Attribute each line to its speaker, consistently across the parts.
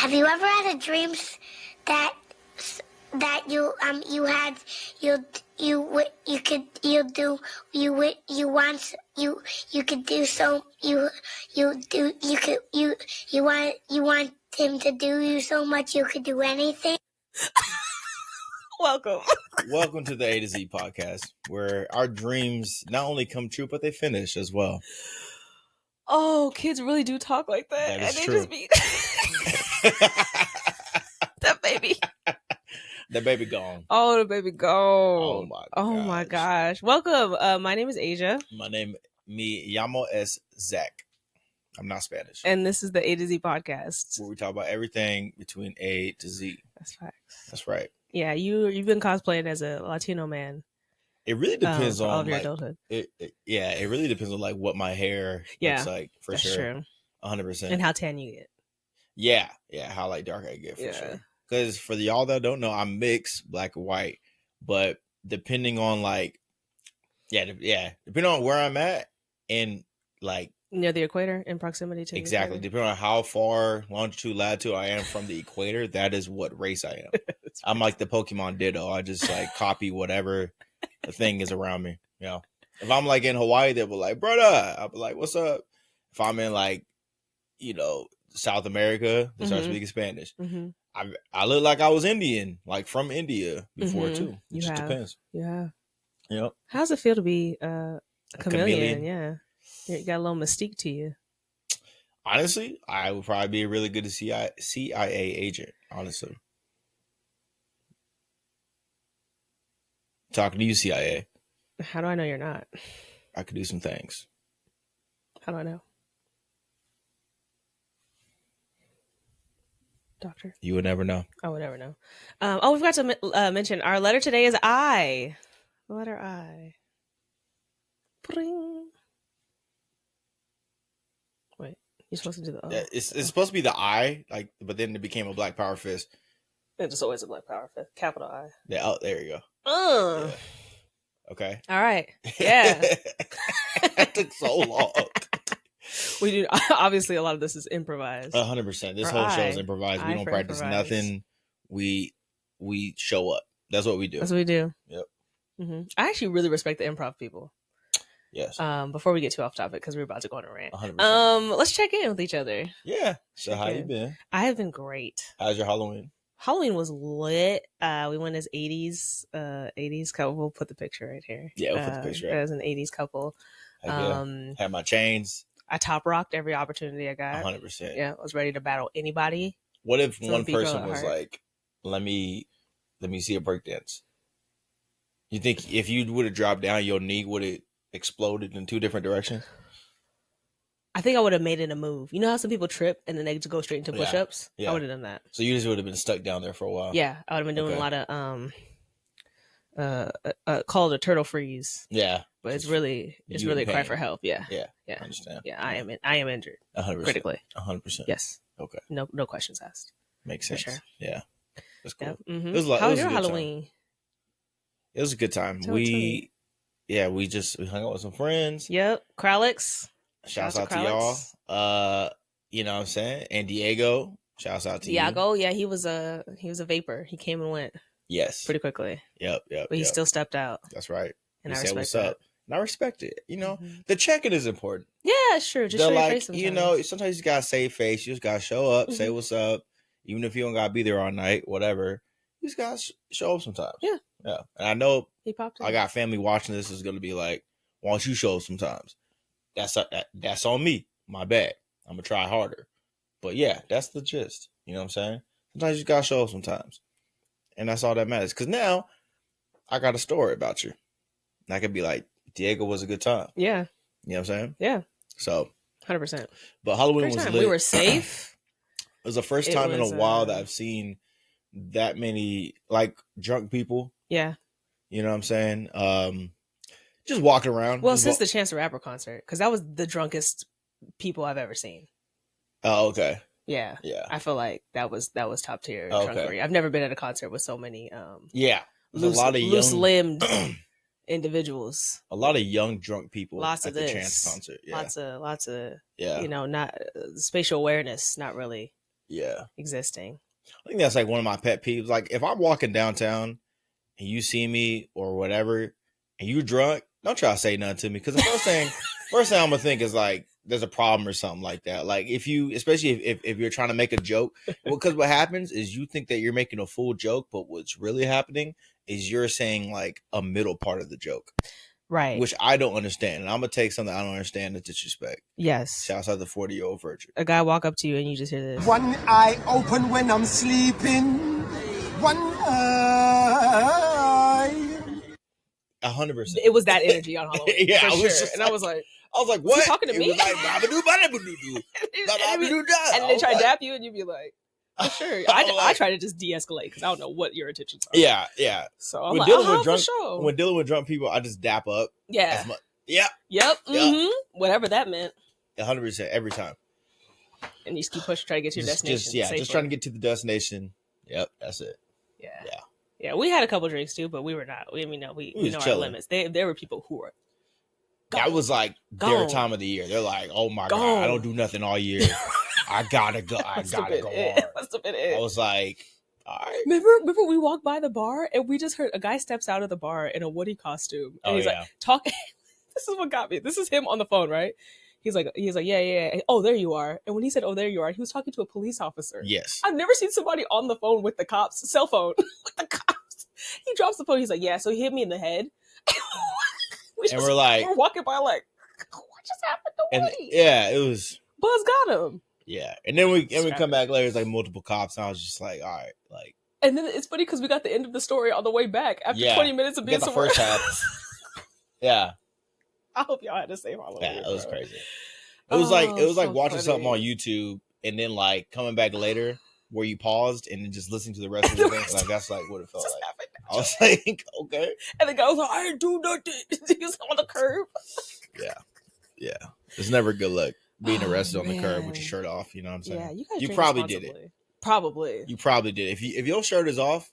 Speaker 1: Have you ever had a dream that you had you could do so you want him to do you so much you could do anything?
Speaker 2: Welcome to the A to Z podcast, where our dreams not only come true, but they finish as well.
Speaker 3: Oh, kids really do talk like that.
Speaker 2: That is
Speaker 3: and
Speaker 2: true.
Speaker 3: They just be that baby.
Speaker 2: The baby gone.
Speaker 3: Oh, the baby gone.
Speaker 2: Oh
Speaker 3: my gosh. Welcome. My name is Asia.
Speaker 2: Me llamo es Zach. I'm not Spanish.
Speaker 3: And this is the A to Z podcast,
Speaker 2: where we talk about everything between A to Z.
Speaker 3: That's facts.
Speaker 2: That's right.
Speaker 3: Yeah, you've been cosplaying as a Latino man.
Speaker 2: It really depends on
Speaker 3: all of your adulthood.
Speaker 2: It really depends on like what my hair looks like for
Speaker 3: that's
Speaker 2: sure.
Speaker 3: True.
Speaker 2: 100%.
Speaker 3: And how tan you get.
Speaker 2: Yeah, how like dark I get for sure. Because for y'all that don't know, I'm mixed, black and white. But depending on like, depending on where I'm at and like
Speaker 3: near the equator in proximity to
Speaker 2: exactly, depending on how far longitude, latitude I am from the equator, that is what race I am. I'm like the Pokemon Ditto. I just like copy whatever the thing is around me. You know, if I'm like in Hawaii, they'll be like, brother. I'll be like, what's up? If I'm in like, South America, they start speaking Spanish.
Speaker 3: Mm-hmm.
Speaker 2: I look like I was Indian, like from India before too. It just depends.
Speaker 3: Yeah.
Speaker 2: Yep.
Speaker 3: How's it feel to be a chameleon? Yeah. You got a little mystique to you.
Speaker 2: Honestly, I would probably be a really good CIA agent, honestly. Talking to you, CIA.
Speaker 3: How do I know you're not?
Speaker 2: I could do some things.
Speaker 3: How do I know? Doctor?
Speaker 2: You would never know.
Speaker 3: I would never know. We forgot to mention our letter today is I. The letter I. Pring. Wait, you're supposed to do the O.
Speaker 2: Yeah, it's supposed to be the I, like, but then it became a Black Power fist.
Speaker 3: It's always a Black Power fist. Capital I.
Speaker 2: Yeah, oh, there you go.
Speaker 3: Yeah.
Speaker 2: Okay.
Speaker 3: All right. Yeah.
Speaker 2: That took so long.
Speaker 3: We do. Obviously, a lot of this is improvised.
Speaker 2: 100%. This whole show is improvised. We don't practice nothing. We show up. That's what we do.
Speaker 3: That's what we do.
Speaker 2: Yep.
Speaker 3: Mm-hmm. I actually really respect the improv people.
Speaker 2: Yes.
Speaker 3: Before we get too off topic, because we're about to go on a rant.
Speaker 2: 100%.
Speaker 3: Let's check in with each other.
Speaker 2: Yeah. So how you been?
Speaker 3: I have been great.
Speaker 2: How's your Halloween?
Speaker 3: Halloween was lit. We went as 80s couple. We'll put the picture right here.
Speaker 2: Yeah, we'll put the picture right.
Speaker 3: As an 80s couple.
Speaker 2: Had my chains.
Speaker 3: I top rocked every opportunity I got.
Speaker 2: 100%.
Speaker 3: Yeah, I was ready to battle anybody.
Speaker 2: What if one person was like, let me see a breakdance? You think if you would have dropped down, your knee would have exploded in two different directions?
Speaker 3: I think I would have made it a move. You know how some people trip and then they just go straight into push-ups?
Speaker 2: Yeah.
Speaker 3: I would have done that.
Speaker 2: So you just would have been stuck down there for a while?
Speaker 3: Yeah, I would have been doing a lot of called a turtle freeze.
Speaker 2: Yeah.
Speaker 3: But it's really a cry for help. Yeah.
Speaker 2: Yeah. I understand.
Speaker 3: Yeah, I am injured.
Speaker 2: 100%.
Speaker 3: Critically.
Speaker 2: 100%.
Speaker 3: Yes.
Speaker 2: Okay.
Speaker 3: No questions asked.
Speaker 2: Makes sense. For sure. Yeah. That's cool.
Speaker 3: Yeah. Mm-hmm.
Speaker 2: It was
Speaker 3: How was your Halloween?
Speaker 2: Time. It was a good time. We hung out with some friends.
Speaker 3: Yep. Kralix.
Speaker 2: Shouts out to y'all. You know what I'm saying? And Diego. Shouts out to
Speaker 3: Diego. Yeah, he was a vapor. He came and went.
Speaker 2: Yes.
Speaker 3: Pretty quickly.
Speaker 2: Yep.
Speaker 3: But he still stepped out.
Speaker 2: That's right.
Speaker 3: And
Speaker 2: he
Speaker 3: I
Speaker 2: said,
Speaker 3: respect
Speaker 2: what's
Speaker 3: that.
Speaker 2: up? And I respect it. The check-in is important.
Speaker 3: Yeah, it's true. Just show your face sometimes.
Speaker 2: Sometimes you just gotta save face. You just gotta show up, say what's up. Even if you don't gotta be there all night, whatever. You just gotta show up sometimes.
Speaker 3: Yeah.
Speaker 2: Yeah. And I know
Speaker 3: he popped in.
Speaker 2: I got family watching this is gonna be like, why don't you show up sometimes? That's on me. My bad. I'm gonna try harder. But yeah, that's the gist. You know what I'm saying? Sometimes you gotta show up sometimes. And that's all that matters. Cause now I got a story about you. And I could be like, Diego was a good time.
Speaker 3: Yeah.
Speaker 2: You know what I'm saying?
Speaker 3: Yeah.
Speaker 2: So
Speaker 3: 100%.
Speaker 2: But Halloween was lit.
Speaker 3: We were safe.
Speaker 2: It was the first time in a while that I've seen that many like drunk people.
Speaker 3: Yeah.
Speaker 2: You know what I'm saying? Just walking around.
Speaker 3: Well, since the Chance the Rapper concert, because that was the drunkest people I've ever seen.
Speaker 2: Oh, okay.
Speaker 3: Yeah.
Speaker 2: Yeah.
Speaker 3: I feel like that was top tier drunkery. I've never been at a concert with so many loose-limbed individuals.
Speaker 2: A lot of young drunk people
Speaker 3: lots
Speaker 2: at
Speaker 3: of
Speaker 2: the
Speaker 3: this.
Speaker 2: Chance concert. Yeah.
Speaker 3: Lots of not spatial awareness, not really.
Speaker 2: Yeah.
Speaker 3: existing.
Speaker 2: I think that's like one of my pet peeves. Like if I'm walking downtown and you see me or whatever, and you drunk, don't try to say nothing to me, because the first thing I'm gonna think is like there's a problem or something like that. Like if you, especially if you're trying to make a joke, well, because what happens is you think that you're making a full joke, but what's really happening is you're saying like a middle part of the joke,
Speaker 3: Right.
Speaker 2: which I don't understand, and I'm gonna take something I don't understand as disrespect.
Speaker 3: Yes.
Speaker 2: Shouts out the 40-year-old virgin.
Speaker 3: A guy walk up to you and you just hear this.
Speaker 4: One eye open when I'm sleeping. One eye.
Speaker 2: 100%.
Speaker 3: It was that energy on Halloween.
Speaker 2: Yeah,
Speaker 3: for
Speaker 2: I was
Speaker 3: sure.
Speaker 2: just
Speaker 3: And I was like,
Speaker 2: what?
Speaker 3: was he talking to
Speaker 2: It
Speaker 3: me?
Speaker 2: was like, "Babadoo,
Speaker 3: and they try to dap you, and you'd be like, for sure. I try to just de-escalate because I don't know what your intentions are.
Speaker 2: Yeah.
Speaker 3: So I'm
Speaker 2: When
Speaker 3: like,
Speaker 2: dealing with
Speaker 3: for
Speaker 2: drunk,
Speaker 3: sure.
Speaker 2: when dealing with drunk people, I just dap up.
Speaker 3: Yeah.
Speaker 2: Yeah.
Speaker 3: Yep.
Speaker 2: Yeah.
Speaker 3: Mm-hmm. Whatever that meant.
Speaker 2: 100% every time.
Speaker 3: And you just keep pushing, try to get to your destination.
Speaker 2: Just trying to get to the destination. Yep, that's it.
Speaker 3: Yeah. We had a couple drinks too, but we were not. We know our
Speaker 2: chilling.
Speaker 3: limits. There were people who were.
Speaker 2: That was like their time of the year. They're like, "Oh my god, I don't do nothing all year. I gotta go. I gotta go hard."
Speaker 3: Must have been it.
Speaker 2: I was like, "All right."
Speaker 3: Remember we walked by the bar and we just heard a guy steps out of the bar in a Woody costume and he's like talking. This is what got me. This is him on the phone, right? He's like, yeah. Oh, there you are. And when he said, "Oh, there you are," he was talking to a police officer.
Speaker 2: Yes.
Speaker 3: I've never seen somebody on the phone with the cops, cell phone with the cops. He drops the phone. He's like, "Yeah." So he hit me in the head. we're walking by like, what just happened to Woody?
Speaker 2: Yeah, it was.
Speaker 3: Buzz got him.
Speaker 2: Yeah, and then we come back later. It's like multiple cops, and I was just like, all right, like.
Speaker 3: And then it's funny because we got the end of the story on the way back after 20 minutes of being somewhere else.
Speaker 2: First half. Yeah.
Speaker 3: I hope y'all had the same Halloween.
Speaker 2: Yeah, it was crazy. It was like watching something on YouTube and then like coming back later where you paused and then just listening to the rest of the thing. Like that's like what it felt like. I was like, okay.
Speaker 3: And the guy was like, "I didn't do nothing." He was on the curb.
Speaker 2: Yeah. It's never good luck being arrested on the curb with your shirt off. You know what I'm saying?
Speaker 3: Yeah,
Speaker 2: you probably did it.
Speaker 3: Probably.
Speaker 2: You probably did. If your shirt is off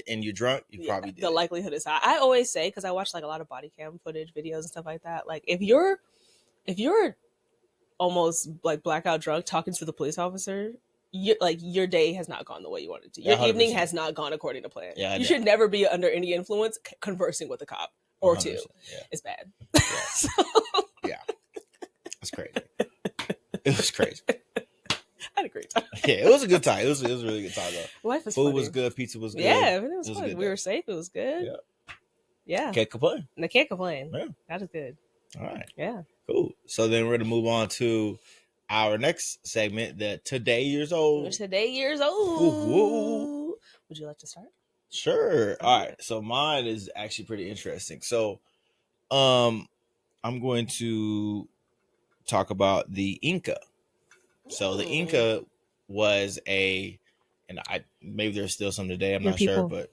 Speaker 2: and you're drunk, you probably did.
Speaker 3: The likelihood is high. I always say, because I watch like a lot of body cam footage, videos and stuff like that. Like if you're almost like blackout drunk talking to the police officer, your day has not gone the way you wanted to. Your 100%. Evening has not gone according to plan. Yeah, you should never be under any influence conversing with a cop or two. Yeah. It's bad.
Speaker 2: Yeah. Yeah. It's crazy. It was crazy.
Speaker 3: I had a great time.
Speaker 2: Yeah, it was a good time. It was a really good time though.
Speaker 3: Life was
Speaker 2: Food
Speaker 3: funny.
Speaker 2: was good. Pizza was good.
Speaker 3: Yeah, it was fun. We were safe. It was good. Yeah.
Speaker 2: Can't complain.
Speaker 3: And I can't complain.
Speaker 2: Yeah.
Speaker 3: That is good.
Speaker 2: All right.
Speaker 3: Yeah.
Speaker 2: Cool. So then we're gonna move on to our next segment, the Today Years Old.
Speaker 3: Today Years Old.
Speaker 2: Ooh.
Speaker 3: Would you like to start?
Speaker 2: Sure. All right. So mine is actually pretty interesting. So, I'm going to talk about the Inca. So the Inca was and maybe there's still some today, I'm not sure, but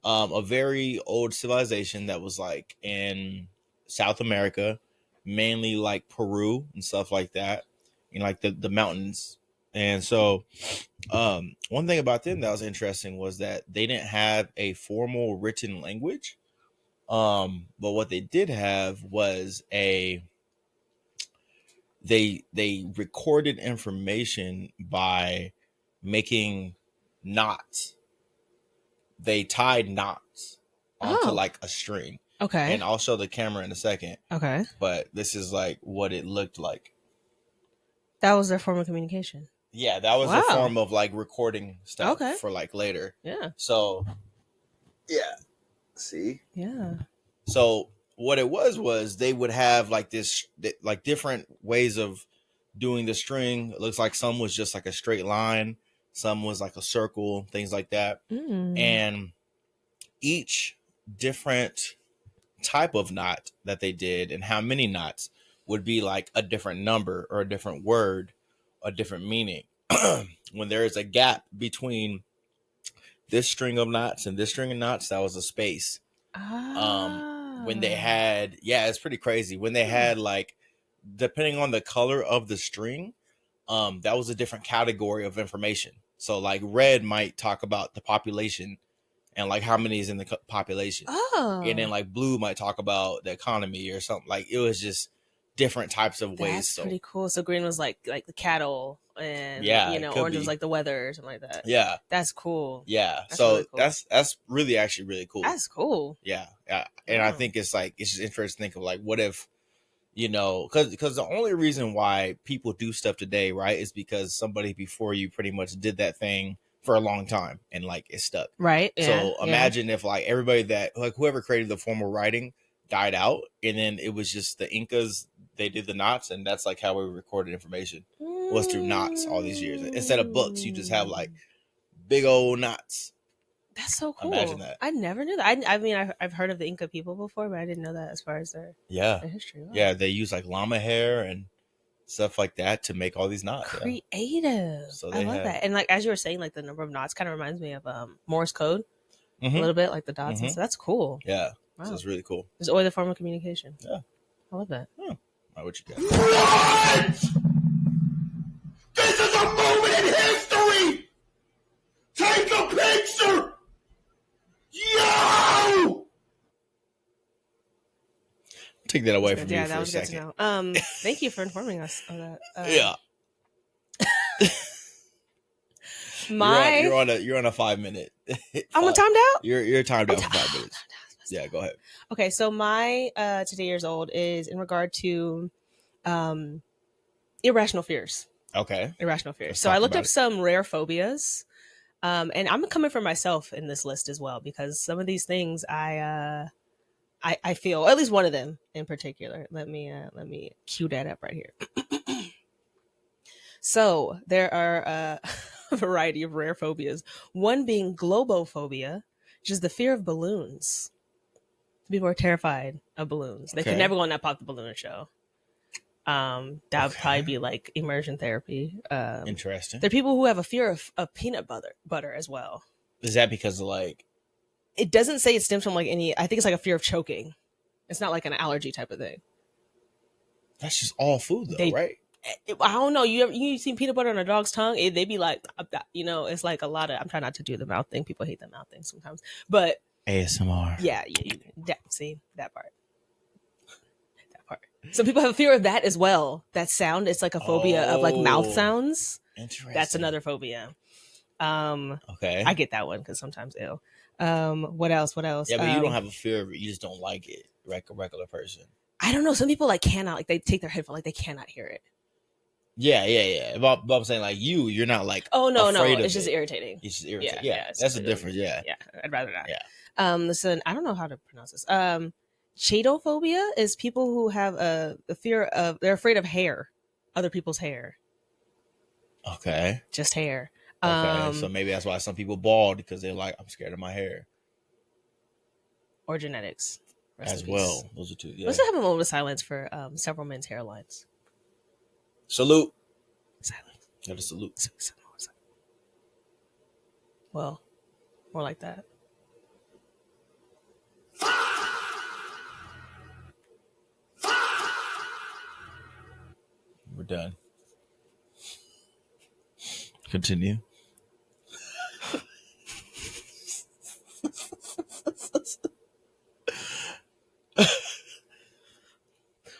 Speaker 2: a very old civilization that was like in South America, mainly like Peru and stuff like that, in like the mountains. And so one thing about them that was interesting was that they didn't have a formal written language. But what they did have was they recorded information by making knots. They tied knots onto like a string.
Speaker 3: Okay.
Speaker 2: And I'll show the camera in a second.
Speaker 3: Okay.
Speaker 2: But this is like what it looked like.
Speaker 3: That was their form of communication.
Speaker 2: Yeah, that was a form of like recording stuff for like later.
Speaker 3: Yeah.
Speaker 2: So, yeah. See?
Speaker 3: Yeah.
Speaker 2: So what it was they would have like this, like different ways of doing the string. It looks like some was just like a straight line. Some was like a circle, things like that. And each different type of knot that they did and how many knots would be like a different number or a different word, a different meaning. When there is a gap between this string of knots and this string of knots, that was a space. When they had, it's pretty crazy. When they had like, depending on the color of the string, that was a different category of information. So like red might talk about the population and like how many is in the population. And then like blue might talk about the economy or something. Like it was just different types of ways.
Speaker 3: That's pretty cool. So green was like the cattle and
Speaker 2: Yeah,
Speaker 3: you
Speaker 2: it
Speaker 3: know,
Speaker 2: could
Speaker 3: orange was
Speaker 2: be.
Speaker 3: like the weather or something like that.
Speaker 2: Yeah,
Speaker 3: That's cool.
Speaker 2: yeah.
Speaker 3: That's
Speaker 2: So
Speaker 3: really cool.
Speaker 2: that's really actually really cool.
Speaker 3: That's cool.
Speaker 2: Yeah, yeah. And I think it's like it's just interesting to think of like what if, you know, because the only reason why people do stuff today, right, is because somebody before you pretty much did that thing for a long time and like it stuck.
Speaker 3: Right. Yeah.
Speaker 2: So imagine if like everybody that like whoever created the formal writing died out, and then it was just the Incas. They did the knots, and that's like how we recorded information was through knots all these years. Instead of books, you just have like big old knots.
Speaker 3: That's so cool.
Speaker 2: Imagine that.
Speaker 3: I never knew that. I mean, I've heard of the Inca people before, but I didn't know that as far as their history. Wow.
Speaker 2: Yeah, they use like llama hair and stuff like that to make all these knots.
Speaker 3: Creative.
Speaker 2: Yeah. So
Speaker 3: I love that. And like as you were saying, like the number of knots kind of reminds me of Morse code a little bit, like the dots. And so that's cool.
Speaker 2: Yeah.
Speaker 3: Wow.
Speaker 2: So it's really cool.
Speaker 3: It's always a form of communication.
Speaker 2: Yeah.
Speaker 3: I love that.
Speaker 2: All right, what you got?
Speaker 4: This is a moment in history! Take a picture! Yo!
Speaker 2: Take that away from
Speaker 3: Yeah,
Speaker 2: you
Speaker 3: that
Speaker 2: for a
Speaker 3: was good
Speaker 2: second.
Speaker 3: to know. Thank you for informing us of that.
Speaker 2: Yeah. You're on a 5 minute.
Speaker 3: I'm timed out.
Speaker 2: You're timed out for 5 minutes. Yeah, go ahead.
Speaker 3: Okay, so my today years old is in regard to irrational fears.
Speaker 2: Okay.
Speaker 3: Irrational fears.
Speaker 2: Let's
Speaker 3: So
Speaker 2: talk
Speaker 3: I looked
Speaker 2: about
Speaker 3: up
Speaker 2: it.
Speaker 3: some rare phobias. And I'm coming for myself in this list as well, because some of these things I feel, at least one of them in particular. Let me cue that up right here. So there are a variety of rare phobias. One being globophobia, which is the fear of balloons. People are terrified of balloons. They could never go on that Pop the Balloon show. That would probably be like immersion therapy.
Speaker 2: Interesting.
Speaker 3: There are people who have a fear of peanut butter as well.
Speaker 2: Is that because of like?
Speaker 3: It doesn't say it stems from like any. I think it's like a fear of choking. It's not like an allergy type of thing.
Speaker 2: That's just all food though, right?
Speaker 3: I don't know. You seen peanut butter on a dog's tongue? They be like, you know, it's like a lot of. I'm trying not to do the mouth thing. People hate the mouth thing sometimes, but
Speaker 2: ASMR.
Speaker 3: yeah, see that part. Some people have a fear of that as well. That sound, it's like a phobia of like mouth sounds.
Speaker 2: Interesting.
Speaker 3: That's another phobia.
Speaker 2: Okay.
Speaker 3: I get that one because sometimes ill. What else?
Speaker 2: Yeah, but you don't have a fear of it. You just don't like it, like a regular person.
Speaker 3: I don't know. Some people like cannot, like they take their headphone, like they cannot hear it.
Speaker 2: Yeah. But I'm saying like you're not like.
Speaker 3: Oh no,
Speaker 2: afraid of
Speaker 3: it's just
Speaker 2: it.
Speaker 3: irritating.
Speaker 2: It's just irritating.
Speaker 3: Yeah,
Speaker 2: that's the difference. Yeah,
Speaker 3: I'd rather not.
Speaker 2: Yeah.
Speaker 3: Listen, I don't know how to pronounce this. Chaetophobia is people who have a fear of, they're afraid of hair, other people's hair.
Speaker 2: Okay.
Speaker 3: Just hair.
Speaker 2: Okay, so maybe that's why some people bald, because they're like, I'm scared of my hair.
Speaker 3: Or genetics.
Speaker 2: As well. Those are two. Yeah.
Speaker 3: Let's have a moment of silence for several men's hairlines.
Speaker 2: Salute.
Speaker 3: Silence.
Speaker 2: Got a salute.
Speaker 3: Well, more like that.
Speaker 2: We're done. Continue.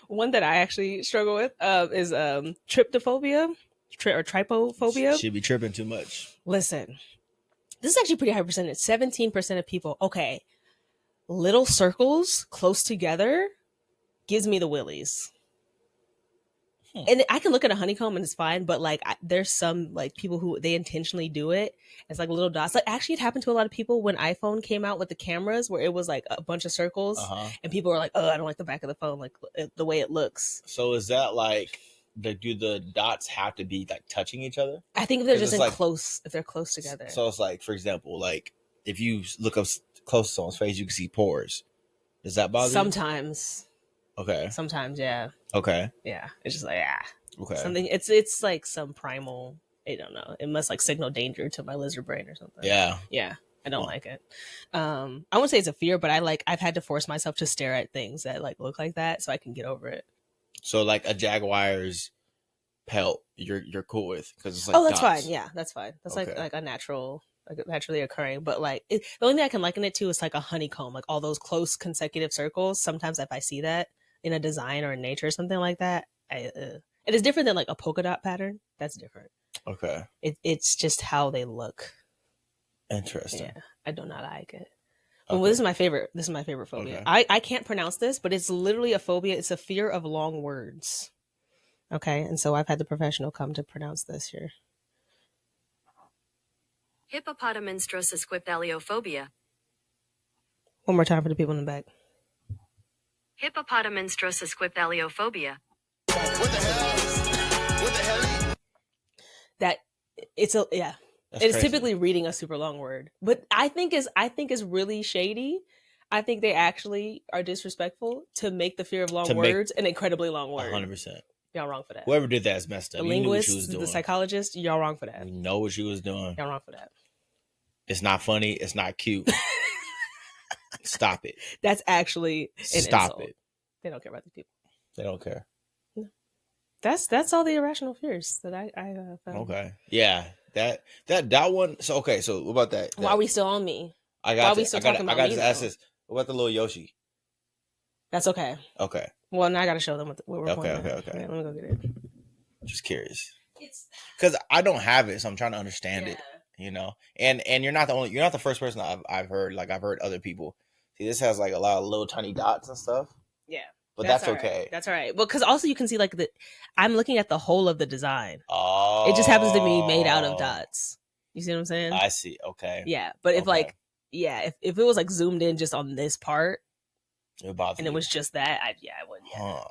Speaker 3: One that I actually struggle with is tryptophobia or trypophobia.
Speaker 2: Should be tripping too much.
Speaker 3: Listen, this is actually pretty high percentage. 17% of people. Okay, little circles close together gives me the willies. And I can look at a honeycomb and it's fine, but like there's some like people who they intentionally do it. It's like little dots. Like actually, it happened to a lot of people when iPhone came out with the cameras, where it was like a bunch of circles, and people were like, "Oh, I don't like the back of the phone, like the way it looks."
Speaker 2: So is that like, do the dots have to be like touching each other?
Speaker 3: I think if they're just in
Speaker 2: like,
Speaker 3: close, if they're close together.
Speaker 2: So it's like, for example, like if you look up close to someone's face, you can see pores. Does that bother you?
Speaker 3: Sometimes.
Speaker 2: Okay.
Speaker 3: Sometimes, yeah.
Speaker 2: Okay.
Speaker 3: Yeah. It's just like,
Speaker 2: Okay.
Speaker 3: Something. It's like some primal. I don't know. It must like signal danger to my lizard brain or something.
Speaker 2: Yeah.
Speaker 3: Yeah. I don't like it. I won't say it's a fear, but I've had to force myself to stare at things that like look like that so I can get over it.
Speaker 2: So like a jaguar's pelt, you're cool with, because it's like
Speaker 3: that's
Speaker 2: dots.
Speaker 3: fine. Yeah, that's fine. That's
Speaker 2: Okay.
Speaker 3: like a natural, like naturally occurring. But like the only thing I can liken it to is like a honeycomb, like all those close consecutive circles. Sometimes if I see that in a design or in nature or something like that, it is different than like a polka dot pattern. That's different.
Speaker 2: Okay.
Speaker 3: It's just how they look.
Speaker 2: Interesting.
Speaker 3: Yeah, I do not like it.
Speaker 2: Okay.
Speaker 3: Well, this is my favorite. This is my favorite phobia.
Speaker 2: Okay.
Speaker 3: I can't pronounce this, but it's literally a phobia. It's a fear of long words. Okay, and so I've had the professional come to pronounce this here.
Speaker 5: Hippopotamonstrosesquipedaliophobia.
Speaker 3: One more time for the people in the back.
Speaker 5: Hippopotamonstrosesquipedaliophobia.
Speaker 4: What the hell? What the hell?
Speaker 3: That it's a yeah.
Speaker 2: That's
Speaker 3: It's
Speaker 2: crazy.
Speaker 3: typically reading a super long word, but I think is really shady. I think they actually are disrespectful to make the fear of long words an incredibly long word.
Speaker 2: 100%.
Speaker 3: Y'all wrong for that.
Speaker 2: Whoever did that is messed up.
Speaker 3: The
Speaker 2: You knew what she was
Speaker 3: linguist,
Speaker 2: doing.
Speaker 3: the psychologist, y'all wrong for that.
Speaker 2: You know what she was doing.
Speaker 3: Y'all wrong for that.
Speaker 2: It's not funny. It's not cute. Stop it.
Speaker 3: That's actually an
Speaker 2: Stop
Speaker 3: insult.
Speaker 2: it.
Speaker 3: They don't care about these people.
Speaker 2: They don't care.
Speaker 3: That's all the irrational fears that I found.
Speaker 2: Okay. Yeah. That one. So okay. So what about that?
Speaker 3: Why are we still on me?
Speaker 2: I
Speaker 3: why
Speaker 2: got.
Speaker 3: are we still talking about
Speaker 2: I got
Speaker 3: me,
Speaker 2: to ask
Speaker 3: though?
Speaker 2: this. What about the little Yoshi?
Speaker 3: That's okay.
Speaker 2: Okay.
Speaker 3: Well, now I got to show them what we're
Speaker 2: Okay.
Speaker 3: pointing at.
Speaker 2: Okay.
Speaker 3: Yeah, let me go get it.
Speaker 2: Just curious.
Speaker 3: It's
Speaker 2: Because I don't have it, so I'm trying to understand it. You know, and you're not the first person I've heard. Like I've heard other people. See, this has like a lot of little tiny dots and stuff.
Speaker 3: Yeah.
Speaker 2: But that's
Speaker 3: all right.
Speaker 2: okay.
Speaker 3: That's all right. Well, because also you can see like I'm looking at the whole of the design.
Speaker 2: Oh.
Speaker 3: It just happens to be made out of dots. You see what I'm saying?
Speaker 2: I see. Okay.
Speaker 3: Yeah, but if
Speaker 2: Okay.
Speaker 3: if it was like zoomed in just on this part
Speaker 2: It bothers
Speaker 3: and
Speaker 2: you.
Speaker 3: it was just that, I would. Yeah.
Speaker 2: Huh.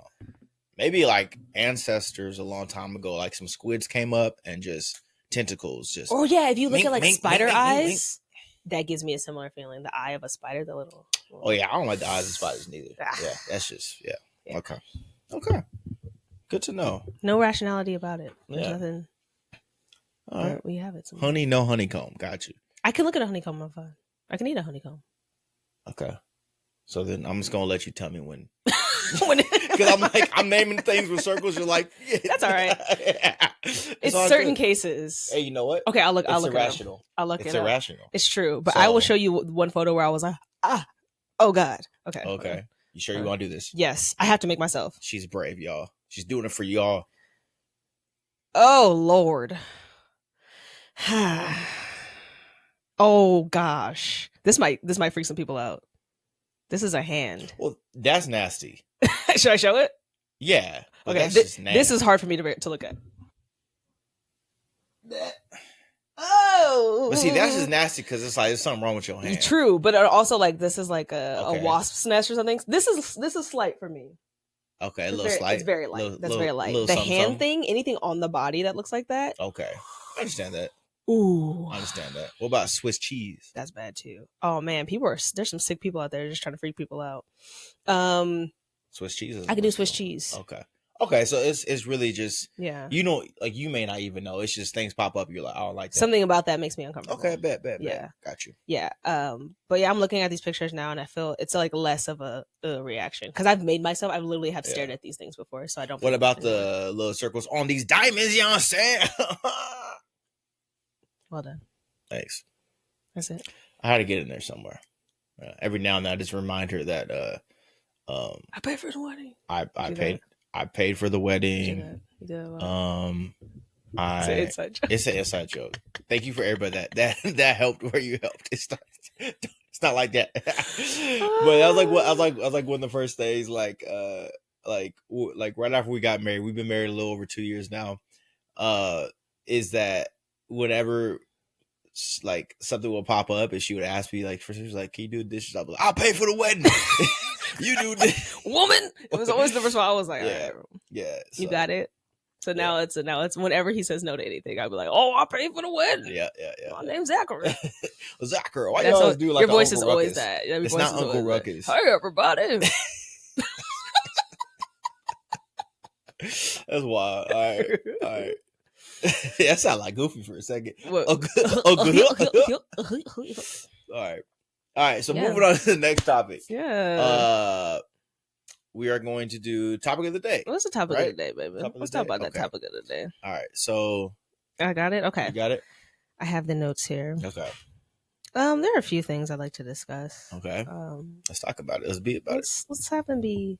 Speaker 2: Maybe like ancestors a long time ago, like some squids came up and just tentacles just.
Speaker 3: Or yeah, if you look
Speaker 2: Mink,
Speaker 3: at like
Speaker 2: mink,
Speaker 3: spider
Speaker 2: mink, mink, mink,
Speaker 3: eyes, that gives me a similar feeling. The eye of a spider, the little.
Speaker 2: Oh yeah, I don't like the eyes of spiders neither.
Speaker 3: Ah.
Speaker 2: Yeah, that's just yeah.
Speaker 3: Yeah.
Speaker 2: Okay. Good to know.
Speaker 3: No rationality about it. There's
Speaker 2: Yeah.
Speaker 3: nothing.
Speaker 2: All right.
Speaker 3: We have it. Somewhere.
Speaker 2: Honey, no honeycomb. Got you.
Speaker 3: I can look at a honeycomb. I'm fine. I can eat a honeycomb.
Speaker 2: Okay. So then I'm just gonna let you tell me when.
Speaker 3: When-
Speaker 2: Because I'm naming things with circles. You're like, yeah.
Speaker 3: That's all right.
Speaker 2: Yeah.
Speaker 3: It's
Speaker 2: all
Speaker 3: certain
Speaker 2: good.
Speaker 3: cases.
Speaker 2: Hey, you know what?
Speaker 3: Okay, I'll look. I'll
Speaker 2: It's
Speaker 3: look. It up.
Speaker 2: irrational.
Speaker 3: I'll look
Speaker 2: It's
Speaker 3: it up.
Speaker 2: irrational.
Speaker 3: It's true, but I will
Speaker 2: So-
Speaker 3: show you one photo where I was like, oh god. Okay.
Speaker 2: Okay. You sure you want to do this?
Speaker 3: Yes, I have to make myself.
Speaker 2: She's brave, y'all. She's doing it for y'all.
Speaker 3: Oh Lord. Oh gosh, this might freak some people out. This is a hand.
Speaker 2: Well, that's nasty.
Speaker 3: Should I show it?
Speaker 2: Yeah. But
Speaker 3: Okay,
Speaker 2: that's just nasty.
Speaker 3: this is hard for me to look at. Oh,
Speaker 2: But see, that's just nasty because it's like there's something wrong with your hand.
Speaker 3: True, but also like this is like a
Speaker 2: Okay.
Speaker 3: wasp's nest or something. This is slight for me.
Speaker 2: Okay, a
Speaker 3: It's
Speaker 2: little
Speaker 3: very,
Speaker 2: slight.
Speaker 3: It's very light.
Speaker 2: Little-
Speaker 3: That's
Speaker 2: little-
Speaker 3: very light.
Speaker 2: little
Speaker 3: The
Speaker 2: something,
Speaker 3: hand
Speaker 2: something.
Speaker 3: thing, anything on the body that looks like that.
Speaker 2: Okay, I understand that.
Speaker 3: Ooh,
Speaker 2: I understand that. What about Swiss cheese?
Speaker 3: that's bad too. Oh man, there's some sick people out there just trying to freak people out.
Speaker 2: Swiss cheese. Is
Speaker 3: I can do Swiss cheese.
Speaker 2: Okay, so it's really just
Speaker 3: Yeah,
Speaker 2: like you may not even know. It's just things pop up. You're like, I don't like that.
Speaker 3: something about that makes me uncomfortable.
Speaker 2: Okay, bet.
Speaker 3: Yeah.
Speaker 2: Got you.
Speaker 3: Yeah. But yeah, I'm looking at these pictures now and I feel it's like less of a reaction because I've literally have stared at these things before, so I don't.
Speaker 2: What
Speaker 3: feel
Speaker 2: about
Speaker 3: anymore.
Speaker 2: the little circles on these diamonds? You know what I'm saying?
Speaker 3: Well done.
Speaker 2: Thanks.
Speaker 3: That's it.
Speaker 2: I had to get in there somewhere. Every now and then, I just remind her that
Speaker 3: I paid for the wedding.
Speaker 2: I
Speaker 3: do
Speaker 2: paid.
Speaker 3: that?
Speaker 2: I paid for the wedding.
Speaker 3: You did well. It's an inside joke.
Speaker 2: It's an inside joke. Thank you for everybody that helped where you helped. It's not like that. But that was like what I was like one of the first days, like right after we got married. We've been married a little over 2 years now. Is that whenever like something will pop up and she would ask me like, first she was like, "Can you do dishes?" I'll be like, "I'll pay for the wedding." You do this,
Speaker 3: Woman. It was always the first one. I was like,
Speaker 2: Yeah.
Speaker 3: all right,
Speaker 2: yeah.
Speaker 3: you got it. So now it's whenever he says no to anything, I'll be like, oh, I paid for the wedding.
Speaker 2: Yeah.
Speaker 3: My name's Zachary.
Speaker 2: Zachary, why
Speaker 3: That's
Speaker 2: you always
Speaker 3: what-
Speaker 2: do like
Speaker 3: your voice
Speaker 2: Uncle
Speaker 3: is always
Speaker 2: Ruckus?
Speaker 3: that. Your
Speaker 2: It's
Speaker 3: voice
Speaker 2: not
Speaker 3: is
Speaker 2: Uncle
Speaker 3: always that.
Speaker 2: Ruckus.
Speaker 3: Hey, everybody.
Speaker 2: That's wild. All right. That sounded like Goofy for a second.
Speaker 3: What?
Speaker 2: All right. So
Speaker 3: Yeah.
Speaker 2: moving on to the next topic.
Speaker 3: Yeah.
Speaker 2: We are going to do topic of the day.
Speaker 3: What's the topic
Speaker 2: right?
Speaker 3: of the day, baby?
Speaker 2: Topic of
Speaker 3: Let's
Speaker 2: the
Speaker 3: talk
Speaker 2: day?
Speaker 3: about that
Speaker 2: Okay.
Speaker 3: topic of the day.
Speaker 2: All right. So
Speaker 3: I got it. Okay.
Speaker 2: you got it.
Speaker 3: I have the notes here.
Speaker 2: Okay.
Speaker 3: There are a few things I'd like to discuss.
Speaker 2: Okay. Let's talk about it. Let's be about it.
Speaker 3: Let's have them be.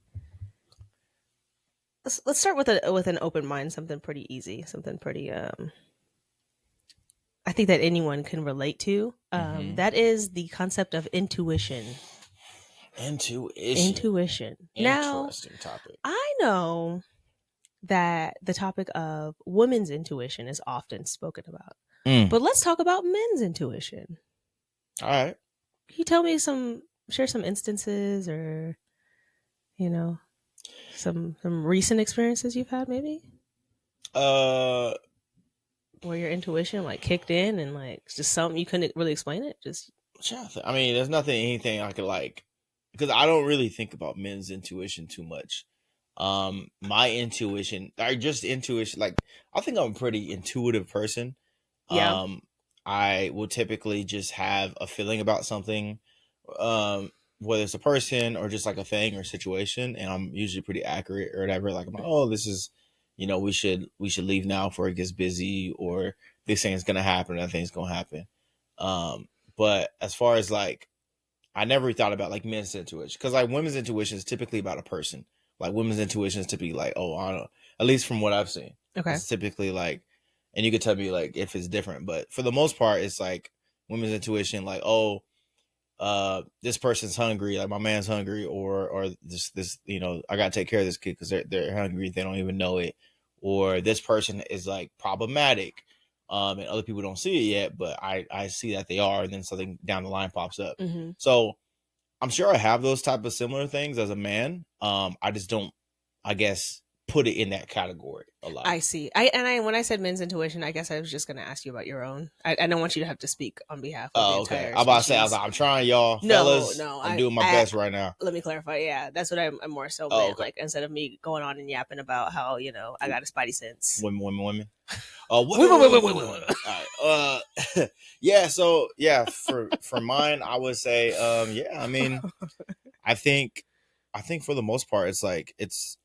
Speaker 3: Let's start with an open mind, something pretty easy, something pretty I think that anyone can relate to. That is the concept of intuition. Intuition. Now,
Speaker 2: Interesting topic.
Speaker 3: I know that the topic of women's intuition is often spoken about, but let's talk about men's intuition.
Speaker 2: All right.
Speaker 3: Can you tell me share some instances, or some recent experiences you've had, maybe?
Speaker 2: Uh,
Speaker 3: Where your intuition like kicked in and like just something you couldn't really explain it.
Speaker 2: I mean, there's anything I could like, because I don't really think about men's intuition too much. My intuition, like, I think I'm a pretty intuitive person.
Speaker 3: Yeah.
Speaker 2: I will typically just have a feeling about something, whether it's a person or just like a thing or situation, and I'm usually pretty accurate or whatever. Like, I'm like, oh, this is, we should leave now before it gets busy, or this thing's gonna happen, that thing's gonna happen. But as far as like, I never thought about like men's intuition, because like women's intuition is typically about a person. Like women's intuition is typically like, oh, I don't know, at least from what I've seen.
Speaker 3: Okay.
Speaker 2: It's typically like, and you could tell me like if it's different, but for the most part, it's like women's intuition, like, oh, this person's hungry, like my man's hungry, or this, I gotta take care of this kid because they're hungry, they don't even know it, or this person is like problematic, and other people don't see it yet, but I see that they are, and then something down the line pops up.
Speaker 3: Mm-hmm.
Speaker 2: So I'm sure I have those type of similar things as a man. I just don't, I guess, put it in that category a lot.
Speaker 3: I see. When I said men's intuition, I guess I was just going to ask you about your own. I don't want you to have to speak on behalf of the entire
Speaker 2: I'm about to say,
Speaker 3: species.
Speaker 2: I'm trying, y'all, fellas.
Speaker 3: No,
Speaker 2: I'm doing my best right now.
Speaker 3: Let me clarify. Yeah, that's what I'm more so meant. Okay. Like, instead of me going on and yapping about how I got a spidey sense.
Speaker 2: Women.
Speaker 3: Women.
Speaker 2: All right. Yeah. So yeah, for mine, I would say, yeah. I mean, I think for the most part, it's like it's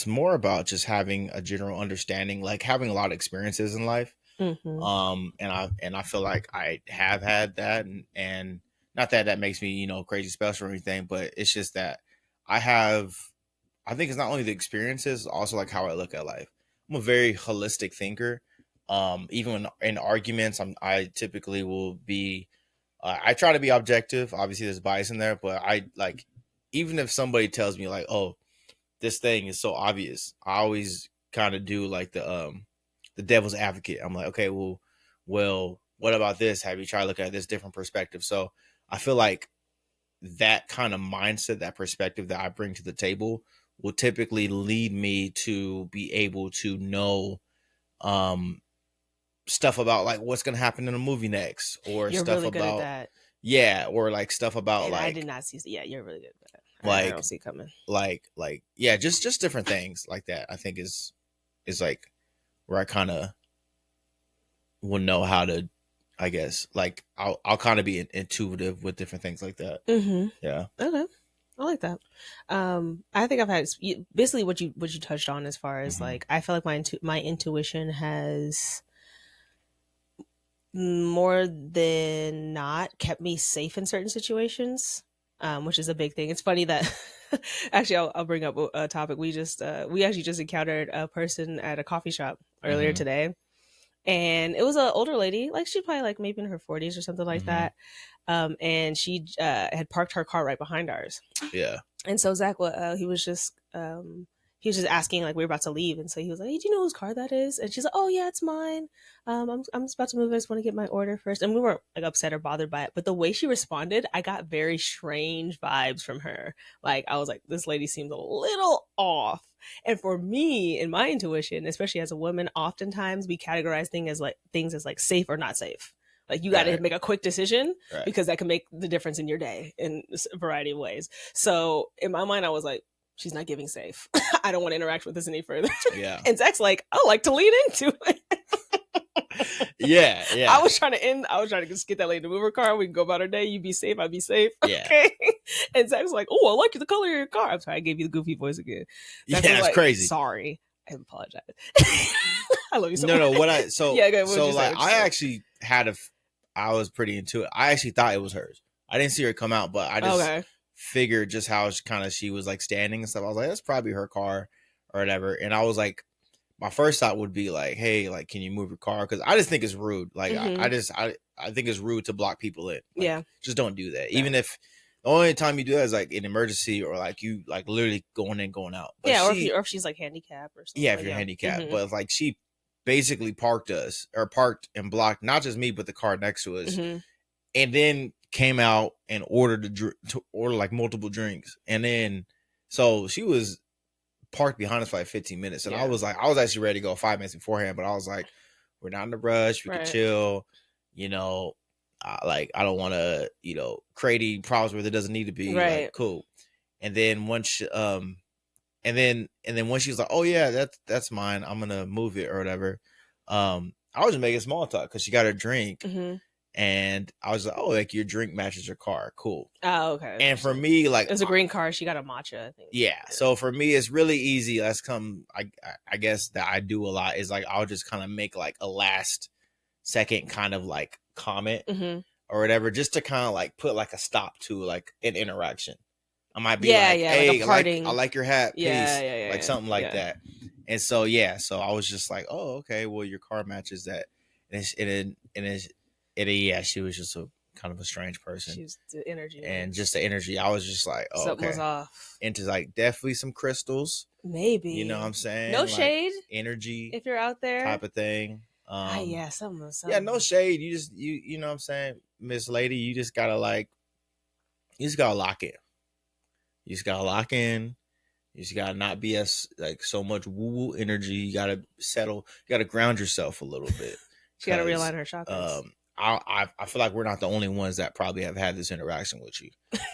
Speaker 2: more about just having a general understanding, like having a lot of experiences in life.
Speaker 3: Mm-hmm.
Speaker 2: And I feel like I have had that, and not that that makes me, crazy special or anything, but it's just that I think it's not only the experiences, also like how I look at life. I'm a very holistic thinker. Even in arguments, I typically will be, I try to be objective. Obviously there's bias in there, but I like, even if somebody tells me like, oh, this thing is so obvious, I always kind of do like the devil's advocate. I'm like, okay, well, what about this? Have you tried to look at this different perspective? So I feel like that kind of mindset, that perspective that I bring to the table will typically lead me to be able to know stuff about like what's going to happen in a movie next, or
Speaker 3: you're
Speaker 2: stuff
Speaker 3: really good
Speaker 2: about
Speaker 3: at that.
Speaker 2: Yeah, or like stuff about,
Speaker 3: and
Speaker 2: like,
Speaker 3: I did not see. Yeah, you're really good at that.
Speaker 2: Like,
Speaker 3: I don't see it coming.
Speaker 2: Like yeah, just different things like that. I think is like where I kind of will know how to, I guess, like I'll kind of be intuitive with different things like that.
Speaker 3: Mm-hmm.
Speaker 2: Yeah.
Speaker 3: Okay. I like that. I think I've had basically what you touched on, as far as like, I feel like my intuition has more than not kept me safe in certain situations, which is a big thing. It's funny that actually I'll bring up a topic. We actually just encountered a person at a coffee shop earlier today, and it was an older lady, like she's probably like maybe in her 40s or something like that. And she had parked her car right behind ours.
Speaker 2: Yeah.
Speaker 3: And so Zach, he was just asking, like, we were about to leave, and so he was like, "Hey, do you know whose car that is?" And she's like, "Oh yeah, it's mine. I'm just about to move. I just want to get my order first." And we weren't like upset or bothered by it, but the way she responded, I got very strange vibes from her. Like, I was like, this lady seems a little off. And for me, in my intuition, especially as a woman, oftentimes we categorize things as like safe or not safe. Like, you got to make a quick decision, because that can make the difference in your day in a variety of ways. So in my mind, I was like, she's not giving safe. I don't want to interact with this any further.
Speaker 2: Yeah.
Speaker 3: And Zach's like, I like to lean into it.
Speaker 2: Yeah.
Speaker 3: I was trying to just get that lady to move her car. We can go about our day. You be safe. I be safe.
Speaker 2: Yeah.
Speaker 3: Okay. And Zach's like, oh, I like the color of your car. I'm sorry, I gave you the goofy voice again. Zach
Speaker 2: it's
Speaker 3: like,
Speaker 2: crazy.
Speaker 3: Sorry. I apologize. I love you so much.
Speaker 2: No, what I, so,
Speaker 3: yeah, go ahead.
Speaker 2: So like, I actually I was pretty into it. I actually thought it was hers. I didn't see her come out, but I just figured just how she was like standing and stuff. I was like, that's probably her car or whatever. And I was like, my first thought would be like, hey, like, can you move your car? Because I just think it's rude. Like, I think it's rude to block people in. Like, just don't do that. Even if the only time you do that is like an emergency or like you like literally going in, going out. But
Speaker 3: or if she's like handicapped or something.
Speaker 2: Yeah, if you're handicapped. But like she basically parked and blocked not just me but the car next to us, and then came out and ordered to order like multiple drinks, and then so she was parked behind us for like 15 minutes, and I was actually ready to go 5 minutes beforehand, but I was like, we're not in a rush, we can chill, you know. Like I don't want to, you know, create any problems where there doesn't need to be. Like, cool. And then once and then when she was like, oh yeah, that's mine, I'm gonna move it or whatever, I was just making small talk because she got her drink, and I was like, oh, like your drink matches your car, cool.
Speaker 3: Oh, okay.
Speaker 2: And for me, like,
Speaker 3: it was a green car, she got a matcha, I think.
Speaker 2: Yeah, so for me it's really easy. That's I guess that I do a lot is like I'll just kind of make like a last second kind of like comment or whatever, just to kind of like put like a stop to like an interaction. I might be like, hey, like a parting. I like your hat, peace, like something like that. And so so I was just like, oh, okay, well your car matches that, and she was just a kind of a strange person.
Speaker 3: She's the energy,
Speaker 2: and just the energy. I was just like, oh,
Speaker 3: something
Speaker 2: okay.
Speaker 3: was off.
Speaker 2: Into like definitely some crystals,
Speaker 3: maybe.
Speaker 2: You know what I'm saying?
Speaker 3: No
Speaker 2: like,
Speaker 3: shade,
Speaker 2: energy,
Speaker 3: if you're out there,
Speaker 2: type of thing.
Speaker 3: Something.
Speaker 2: Yeah, no shade. You just you know what I'm saying, Miss Lady. You just gotta lock in. You just gotta lock in. You just gotta not be as like so much woo energy. You gotta settle. You gotta ground yourself a little bit.
Speaker 3: She gotta realign her chakras.
Speaker 2: I feel like we're not the only ones that probably have had this interaction with you.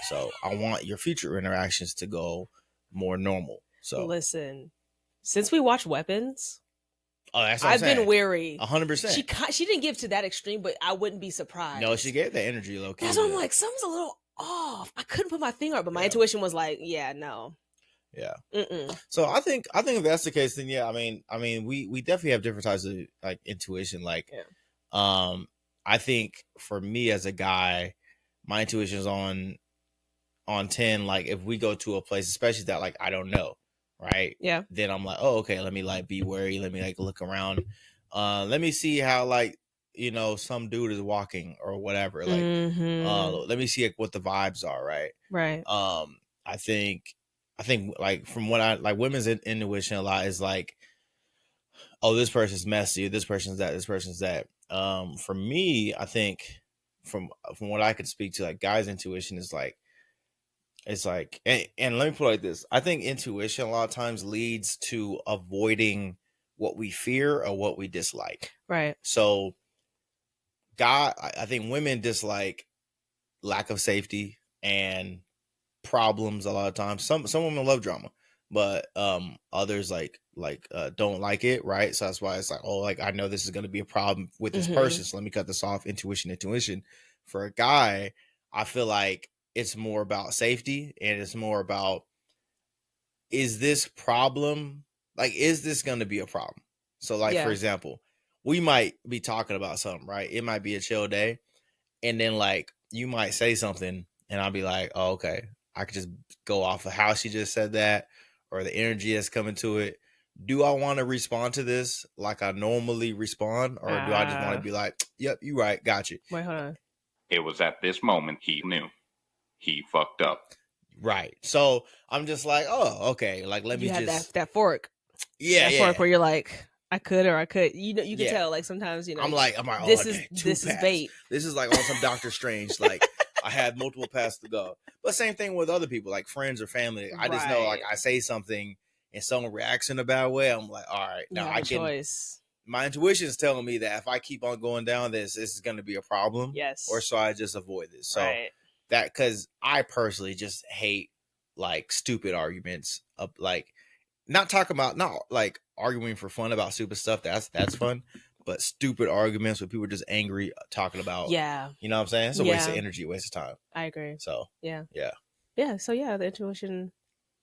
Speaker 2: So I want your future interactions to go more normal. So
Speaker 3: listen, since we watched Weapons,
Speaker 2: I've
Speaker 3: been wary.
Speaker 2: 100%.
Speaker 3: She didn't give to that extreme, but I wouldn't be surprised.
Speaker 2: No, she gave the energy low key.
Speaker 3: That's why I'm like, something's a little off. I couldn't put my finger up, but my intuition was like, yeah, no.
Speaker 2: Yeah. So I think if that's the case, then yeah, I mean, we definitely have different types of like intuition. Like, I think for me as a guy, my intuition is on 10. Like if we go to a place, especially that like I don't know, right? Yeah. Then I'm like, oh, okay, let me like be wary. Let me like look around. Let me see how like, you know, some dude is walking or whatever. Like, let me see like, what the vibes are, right? Right. I think like from what I like, women's intuition a lot is like, oh, this person's messy, this person's that, this person's that. For me, I think from what I could speak to, like guys' intuition is like, it's like, and let me put it like this. I think intuition a lot of times leads to avoiding what we fear or what we dislike. Right. So I think women dislike lack of safety and problems a lot of times. Some women love drama, but others don't like it, right? So that's why it's like, oh, like I know this is going to be a problem with this person, so let me cut this off. Intuition. For a guy, I feel like it's more about safety, and it's more about, is this problem, like, is this going to be a problem? So like, for example, we might be talking about something, right? It might be a chill day, and then like you might say something and I'll be like, oh, okay, I could just go off of how she just said that or the energy that's coming to it. Do I want to respond to this like I normally respond, or do I just want to be like, yep, you right, got you? Wait, hold on.
Speaker 6: It was at this moment he knew he fucked up.
Speaker 2: Right. So I'm just like, oh, okay. Like, let me
Speaker 3: just
Speaker 2: have
Speaker 3: that fork.
Speaker 2: Yeah,
Speaker 3: that fork where you're like, I could or I could. You know, you can tell. Like sometimes, you know,
Speaker 2: I'm like,
Speaker 3: this is bait.
Speaker 2: This is like on some Doctor Strange. Like I had multiple paths to go. But same thing with other people, like friends or family. I just know, like, I say something and someone reacts in a bad way, I'm like, all right, now I can. Choice. My intuition is telling me that if I keep on going down this is going to be a problem. Yes. Or so I just avoid this. So that, because I personally just hate like stupid arguments of like, not like arguing for fun about stupid stuff. That's fun. But stupid arguments where people are just angry talking about, you know what I'm saying? It's a waste of energy, waste of time.
Speaker 3: I agree.
Speaker 2: So
Speaker 3: yeah. So the intuition.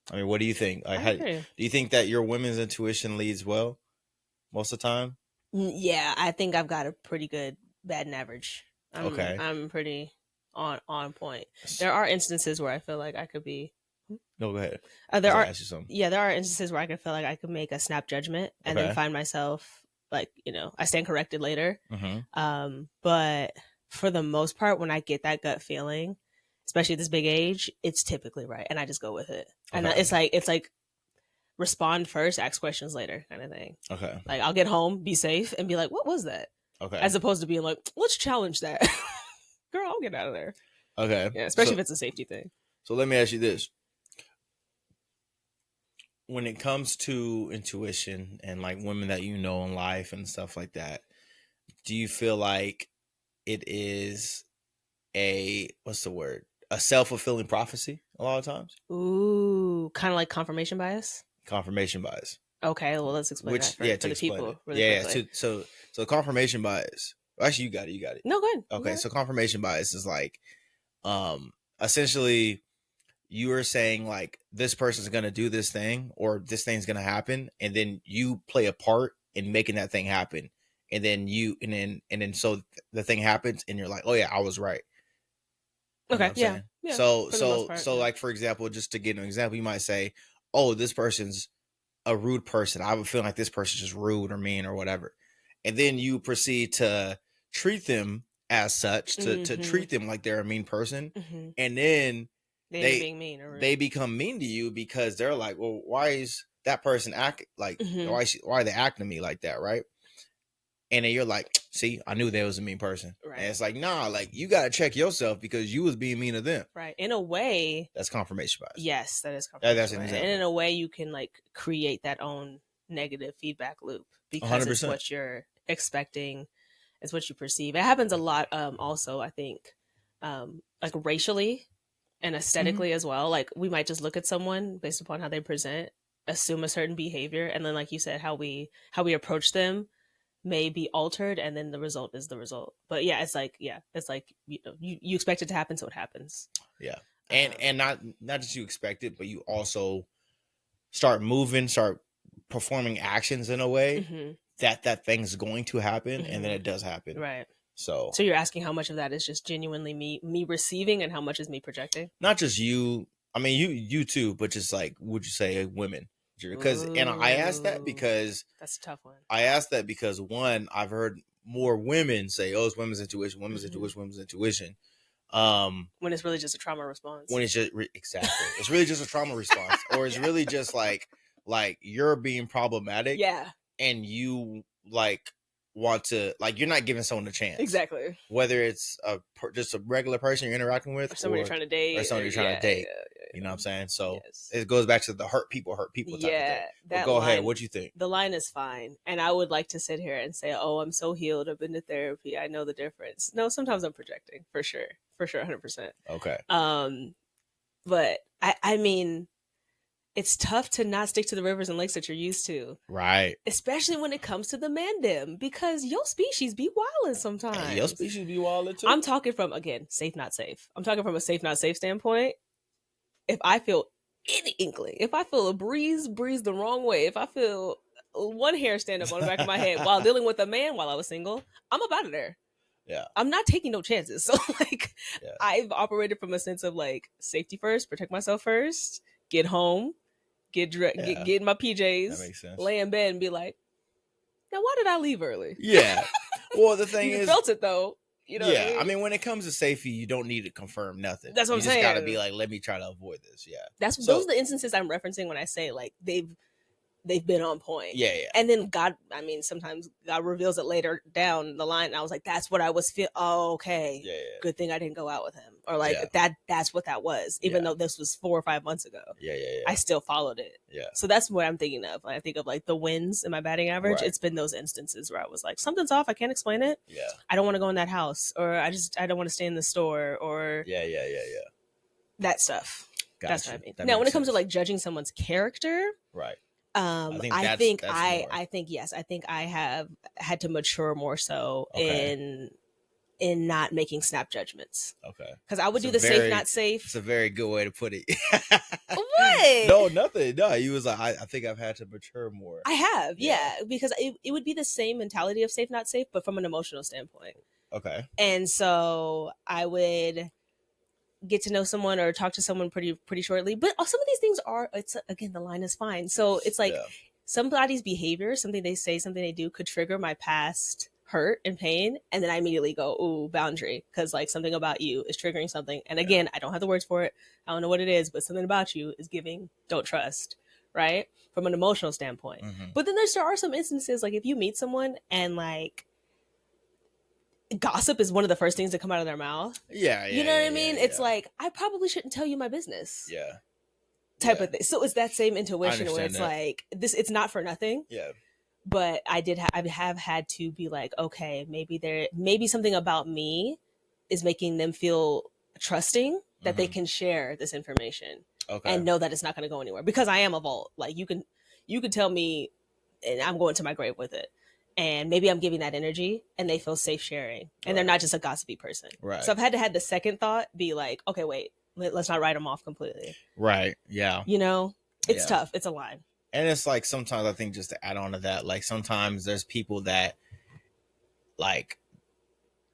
Speaker 2: I mean, what do you think? Like, do you think that your women's intuition leads well most of the time?
Speaker 3: Yeah, I think I've got a pretty good batting average. I'm pretty on point. There are instances where I feel like I could be
Speaker 2: No, go ahead.
Speaker 3: There are
Speaker 2: Ask you something.
Speaker 3: Yeah, there are instances where I can feel like I could make a snap judgment and then find myself like, I stand corrected later. But for the most part, when I get that gut feeling, especially at this big age, it's typically right, and I just go with it. And it's like respond first, ask questions later, kind of thing.
Speaker 2: Okay.
Speaker 3: Like I'll get home, be safe, and be like, "What was that?"
Speaker 2: Okay.
Speaker 3: As opposed to being like, "Let's challenge that." Girl, I'll get out of there.
Speaker 2: Okay.
Speaker 3: Yeah, especially if it's a safety thing.
Speaker 2: So let me ask you this. When it comes to intuition and like women that you know in life and stuff like that, do you feel like it is a self-fulfilling prophecy a lot of times?
Speaker 3: Ooh, kind of like confirmation bias.
Speaker 2: Confirmation bias.
Speaker 3: Okay, well let's explain that for the people.
Speaker 2: Really so confirmation bias. Well, actually, you got it.
Speaker 3: No, go ahead.
Speaker 2: Okay, so confirmation bias is like, essentially, you are saying like this person's gonna do this thing or this thing's gonna happen, and then you play a part in making that thing happen, and then so the thing happens, and you're like, oh yeah, I was right.
Speaker 3: Okay, yeah.
Speaker 2: So like, for example, just to give an example, you might say, oh, this person's a rude person. I have a feeling like this person's just rude or mean or whatever, and then you proceed to treat them as such, to treat them like they're a mean person, and then they become mean to you because they're like, well, why is that person act like why are they acting to me like that, right? And then you're like, see, I knew they was a mean person. Right. And it's like, nah, like you gotta check yourself because you was being mean to them.
Speaker 3: Right. In a way,
Speaker 2: that's confirmation bias.
Speaker 3: Yes, that is confirmation
Speaker 2: that's
Speaker 3: bias.
Speaker 2: An example.
Speaker 3: And in a way, you can like create that own negative feedback loop because 100%. It's what you're expecting, it's what you perceive. It happens a lot. Also, I think, like racially and aesthetically as well. Like we might just look at someone based upon how they present, assume a certain behavior, and then, like you said, how we approach them may be altered, and then the result is the result. But yeah, it's like you expect it to happen, so it happens.
Speaker 2: Yeah, and not just you expect it, but you also start performing actions in a way that thing's going to happen, and then it does happen.
Speaker 3: Right.
Speaker 2: So
Speaker 3: you're asking how much of that is just genuinely me receiving, and how much is me projecting?
Speaker 2: Not just you. I mean, you too, but just like, would you say women? Because and I asked that because
Speaker 3: that's a tough one.
Speaker 2: I asked that because one, I've heard more women say, "Oh, it's women's intuition, women's intuition."
Speaker 3: When it's really just a trauma response.
Speaker 2: When it's just exactly, it's really just a trauma response, or it's really just like you're being problematic, and you like want to you're not giving someone a chance,
Speaker 3: exactly.
Speaker 2: Whether it's just a regular person you're interacting with,
Speaker 3: or somebody you're trying to date,
Speaker 2: or somebody you're trying to date. You know what I'm saying? So it goes back to the hurt people type of thing. But go ahead. What do you think?
Speaker 3: The line is fine. And I would like to sit here and say, oh, I'm so healed. I've been to therapy. I know the difference. No, sometimes I'm projecting for sure. 100%.
Speaker 2: Okay.
Speaker 3: But I mean, it's tough to not stick to the rivers and lakes that you're used to.
Speaker 2: Right.
Speaker 3: Especially when it comes to the mandem, because your species be wildin' sometimes.
Speaker 2: And your species be wildin' too.
Speaker 3: I'm talking from, again, safe, not safe. I'm talking from a safe, not safe standpoint. If I feel any inkling, if I feel a breeze the wrong way, if I feel one hair stand up on the back of my head while dealing with a man while I was single, I'm up out of there.
Speaker 2: Yeah.
Speaker 3: I'm not taking no chances. So I've operated from a sense of like safety first, protect myself first, get home, get in my PJs,
Speaker 2: that makes sense.
Speaker 3: Lay in bed and be like, now why did I leave early?
Speaker 2: Yeah. Well, the thing
Speaker 3: you
Speaker 2: is,
Speaker 3: felt it though. You know
Speaker 2: yeah, I mean, when it comes to safety, you don't need to confirm nothing.
Speaker 3: That's what I'm saying.
Speaker 2: You just got to be like, let me try to avoid this. Yeah,
Speaker 3: those are the instances I'm referencing when I say like they've been on point.
Speaker 2: Yeah.
Speaker 3: And then sometimes God reveals it later down the line. And I was like, that's what I was feeling. Oh, okay.
Speaker 2: Yeah.
Speaker 3: Good thing I didn't go out with him. Or like that's what that was. Even though this was 4 or 5 months ago.
Speaker 2: Yeah.
Speaker 3: I still followed it.
Speaker 2: Yeah.
Speaker 3: So that's what I'm thinking of. When I think of like the wins in my batting average. Right. It's been those instances where I was like, something's off. I can't explain it.
Speaker 2: Yeah.
Speaker 3: I don't want to go in that house. Or I don't want to stay in the store. Or
Speaker 2: Yeah.
Speaker 3: That stuff.
Speaker 2: Gotcha.
Speaker 3: That's what I mean. Now, when it comes to like judging someone's character.
Speaker 2: Right.
Speaker 3: I think I have had to mature more so in not making snap judgments.
Speaker 2: Okay.
Speaker 3: Because I would do the safe, not safe.
Speaker 2: It's a very good way to put it.
Speaker 3: What?
Speaker 2: No, nothing. No, you was like, I think I've had to mature more.
Speaker 3: I have, yeah. Because it would be the same mentality of safe, not safe, but from an emotional standpoint.
Speaker 2: Okay.
Speaker 3: And so I would get to know someone or talk to someone pretty shortly. But some of these things are, it's again, the line is fine. So it's like somebody's behavior, something they say, something they do could trigger my past hurt and pain, and then I immediately go, ooh, boundary, because like something about you is triggering something. And again, I don't have the words for it, I don't know what it is, but something about you is giving don't trust, right, from an emotional standpoint. But then there are some instances, like if you meet someone and like gossip is one of the first things that come out of their mouth, you know what I mean, it's like, I probably shouldn't tell you my business, type of thing. So it's that same intuition where it's like, this, it's not for nothing. But I have had to be like, okay, maybe something about me is making them feel trusting that they can share this information and know that it's not going to go anywhere, because I am a vault. Like you can tell me and I'm going to my grave with it. And maybe I'm giving that energy and they feel safe sharing, and they're not just a gossipy person. So I've had to have the second thought be like, okay, wait, let's not write them off completely. You know, it's tough. It's a line.
Speaker 2: And it's like, sometimes I think, just to add on to that, like sometimes there's people that like,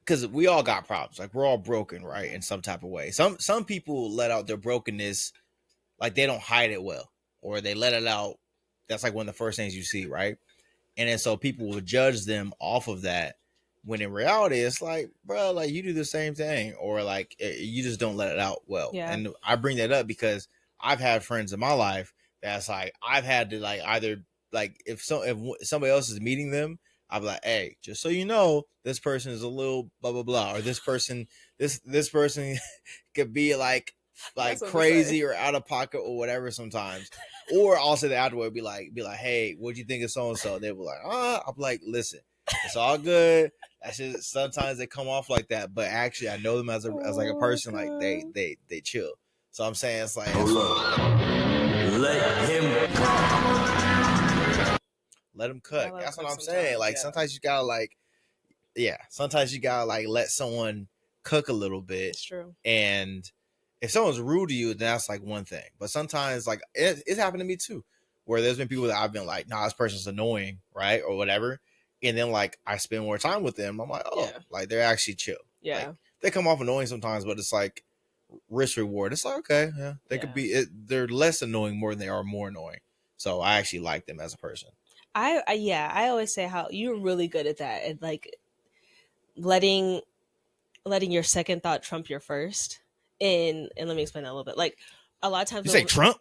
Speaker 2: because we all got problems, like we're all broken, right, in some type of way. Some people let out their brokenness, like they don't hide it well, or they let it out. That's like one of the first things you see, right? And then so people will judge them off of that, when in reality it's like, bro, like you do the same thing, or like you just don't let it out well. And I bring that up because I've had friends in my life that's like, I've had to like, either like if somebody else is meeting them, I'm like, hey, just so you know, this person is a little blah blah blah, or this person could be like crazy or out of pocket or whatever sometimes. Or also the afterward be like, hey, what'd you think of so and so? They were like, I'm like, listen, it's all good. That's just, sometimes they come off like that, but actually I know them as like a person, like they chill. So I'm saying, it's like, let him cook. That's what I'm saying. Like sometimes you gotta like, sometimes you gotta like let someone cook a little bit.
Speaker 3: It's true.
Speaker 2: And if someone's rude to you, then that's like one thing. But sometimes like it's happened to me too, where there's been people that I've been like, nah, this person's annoying, right, or whatever. And then like I spend more time with them, I'm like, oh, like they're actually chill. Like, they come off annoying sometimes, but it's like risk reward. It's like, okay, they could be. They're less annoying more than they are more annoying. So I actually like them as a person.
Speaker 3: I always say how you're really good at that, and like letting your second thought trump your first. And let me explain that a little bit. Like a lot of times,
Speaker 2: you say Trump.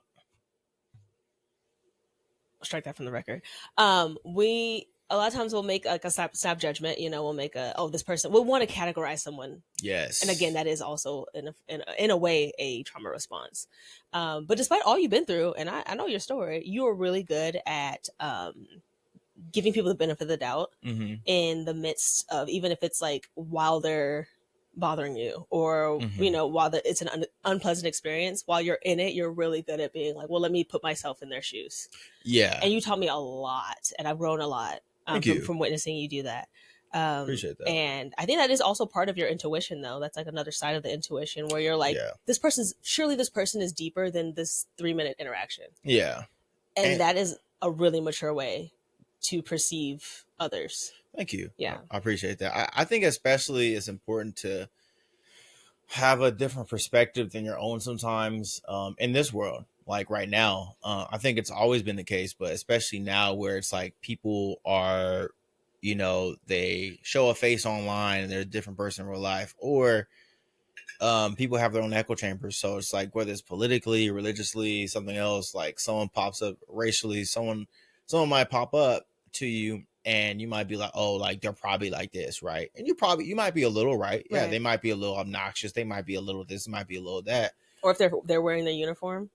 Speaker 3: Strike that from the record. A lot of times we'll make like a snap judgment. You know, we'll make this person. We'll want to categorize someone.
Speaker 2: Yes.
Speaker 3: And again, that is also in a way a trauma response. But despite all you've been through, and I know your story, you are really good at giving people the benefit of the doubt in the midst of, even if it's like while they're bothering you, or you know, while it's an unpleasant experience, while you're in it, you're really good at being like, well, let me put myself in their shoes. And you taught me a lot, and I've grown a lot from witnessing you do that.
Speaker 2: Appreciate that. And
Speaker 3: I think that is also part of your intuition, though. That's like another side of the intuition, where you're like, this person is deeper than this 3-minute interaction. And that is a really mature way to perceive others.
Speaker 2: Thank you. I appreciate that. I think especially it's important to have a different perspective than your own sometimes in this world. Like right now, I think it's always been the case, but especially now, where it's like people are, you know, they show a face online and they're a different person in real life, or people have their own echo chambers. So it's like, whether it's politically, religiously, something else, like someone pops up racially, someone might pop up to you, and you might be like, oh, like they're probably like this, right? And you might be a little right. Yeah, they might be a little obnoxious. They might be a little this, might be a little that.
Speaker 3: Or if they're wearing their uniform.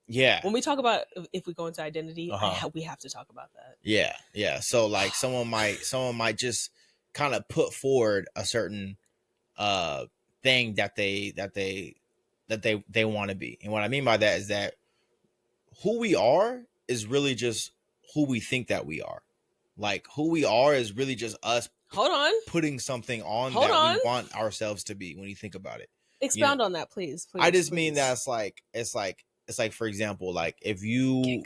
Speaker 2: Yeah.
Speaker 3: When we talk about, if we go into identity, we have to talk about that.
Speaker 2: Yeah. So like someone might just kind of put forward a certain thing that they want to be. And what I mean by that is that who we are is really just who we think that we are. Like who we are is really just us putting something on we want ourselves to be, when you think about it.
Speaker 3: Expound on that, please.
Speaker 2: I just mean that it's like, for example, like if you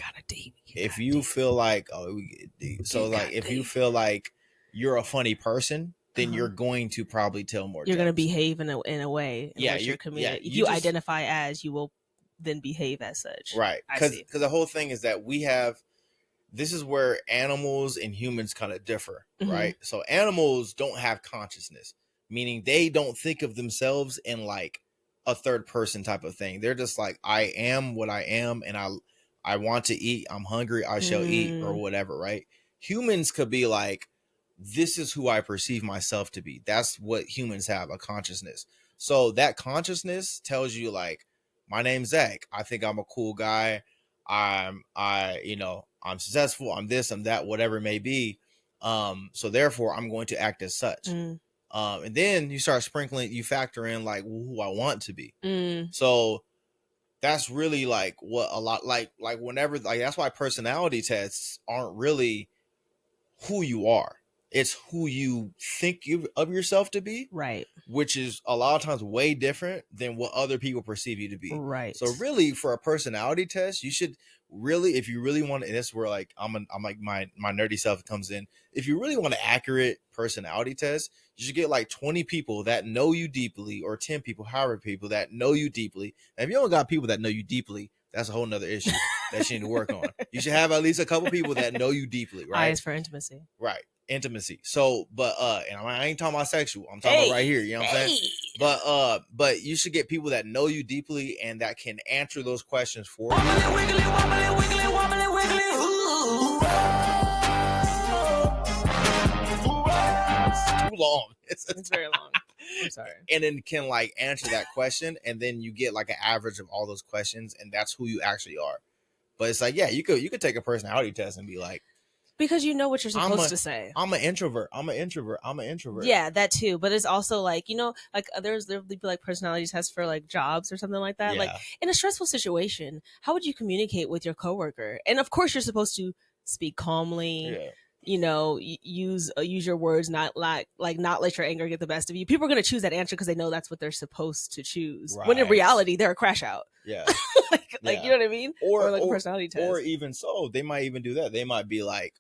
Speaker 2: feel like, if you feel like you're a funny person, then you're going to probably tell more.
Speaker 3: You're going to
Speaker 2: jokes.
Speaker 3: behave in a way in which you're committed. If you just identify as, you will then behave as such.
Speaker 2: Right. Because the whole thing is that this is where animals and humans kind of differ, right? So animals don't have consciousness, meaning they don't think of themselves in like a third person type of thing. They're just like, I am what I am, and I want to eat. I'm hungry. I shall eat, or whatever, right? Humans could be like, this is who I perceive myself to be. That's what humans have, a consciousness. So that consciousness tells you like, my name's Zach. I think I'm a cool guy. I'm successful. I'm this, I'm that, whatever it may be. So therefore I'm going to act as such. And then you start sprinkling, you factor in like who I want to be. So that's really like what a lot like whenever, like, that's why personality tests aren't really who you are. It's who you think of yourself to be,
Speaker 3: right? Which
Speaker 2: is a lot of times way different than what other people perceive you to be,
Speaker 3: right?
Speaker 2: So really, for a personality test, you should really, if you really want to, and that's where like I'm like my nerdy self comes in. If you really want an accurate personality test, you should get like 20 people that know you deeply, or 10 people, however people that know you deeply. And if you don't got people that know you deeply, that's a whole nother issue that you need to work on. You should have at least a couple people that know you deeply, right?
Speaker 3: Eyes for intimacy,
Speaker 2: right? Intimacy. So, but and I ain't talking about sexual. I'm talking about right here. You know what I'm saying? But you should get people that know you deeply and that can answer those questions for you. Wobbly, wobbly, wobbly, wobbly, it's too long.
Speaker 3: It's very long. I'm sorry.
Speaker 2: And then can like answer that question, and then you get like an average of all those questions, and that's who you actually are. But it's like, yeah, you could take a personality test and be like,
Speaker 3: because you know what you're supposed to say.
Speaker 2: I'm an introvert. I'm an introvert. I'm an introvert.
Speaker 3: Yeah, that too. But it's also like, like there'll be like personality tests for like jobs or something like that. Yeah. Like in a stressful situation, how would you communicate with your coworker? And of course, you're supposed to speak calmly. Yeah. Use your words, not not let your anger get the best of you. People are going to choose that answer because they know that's what they're supposed to choose. Right. When in reality, they're a crash out. Yeah. like you know what I mean? Or like a personality test.
Speaker 2: Or even so, they might even do that. They might be like,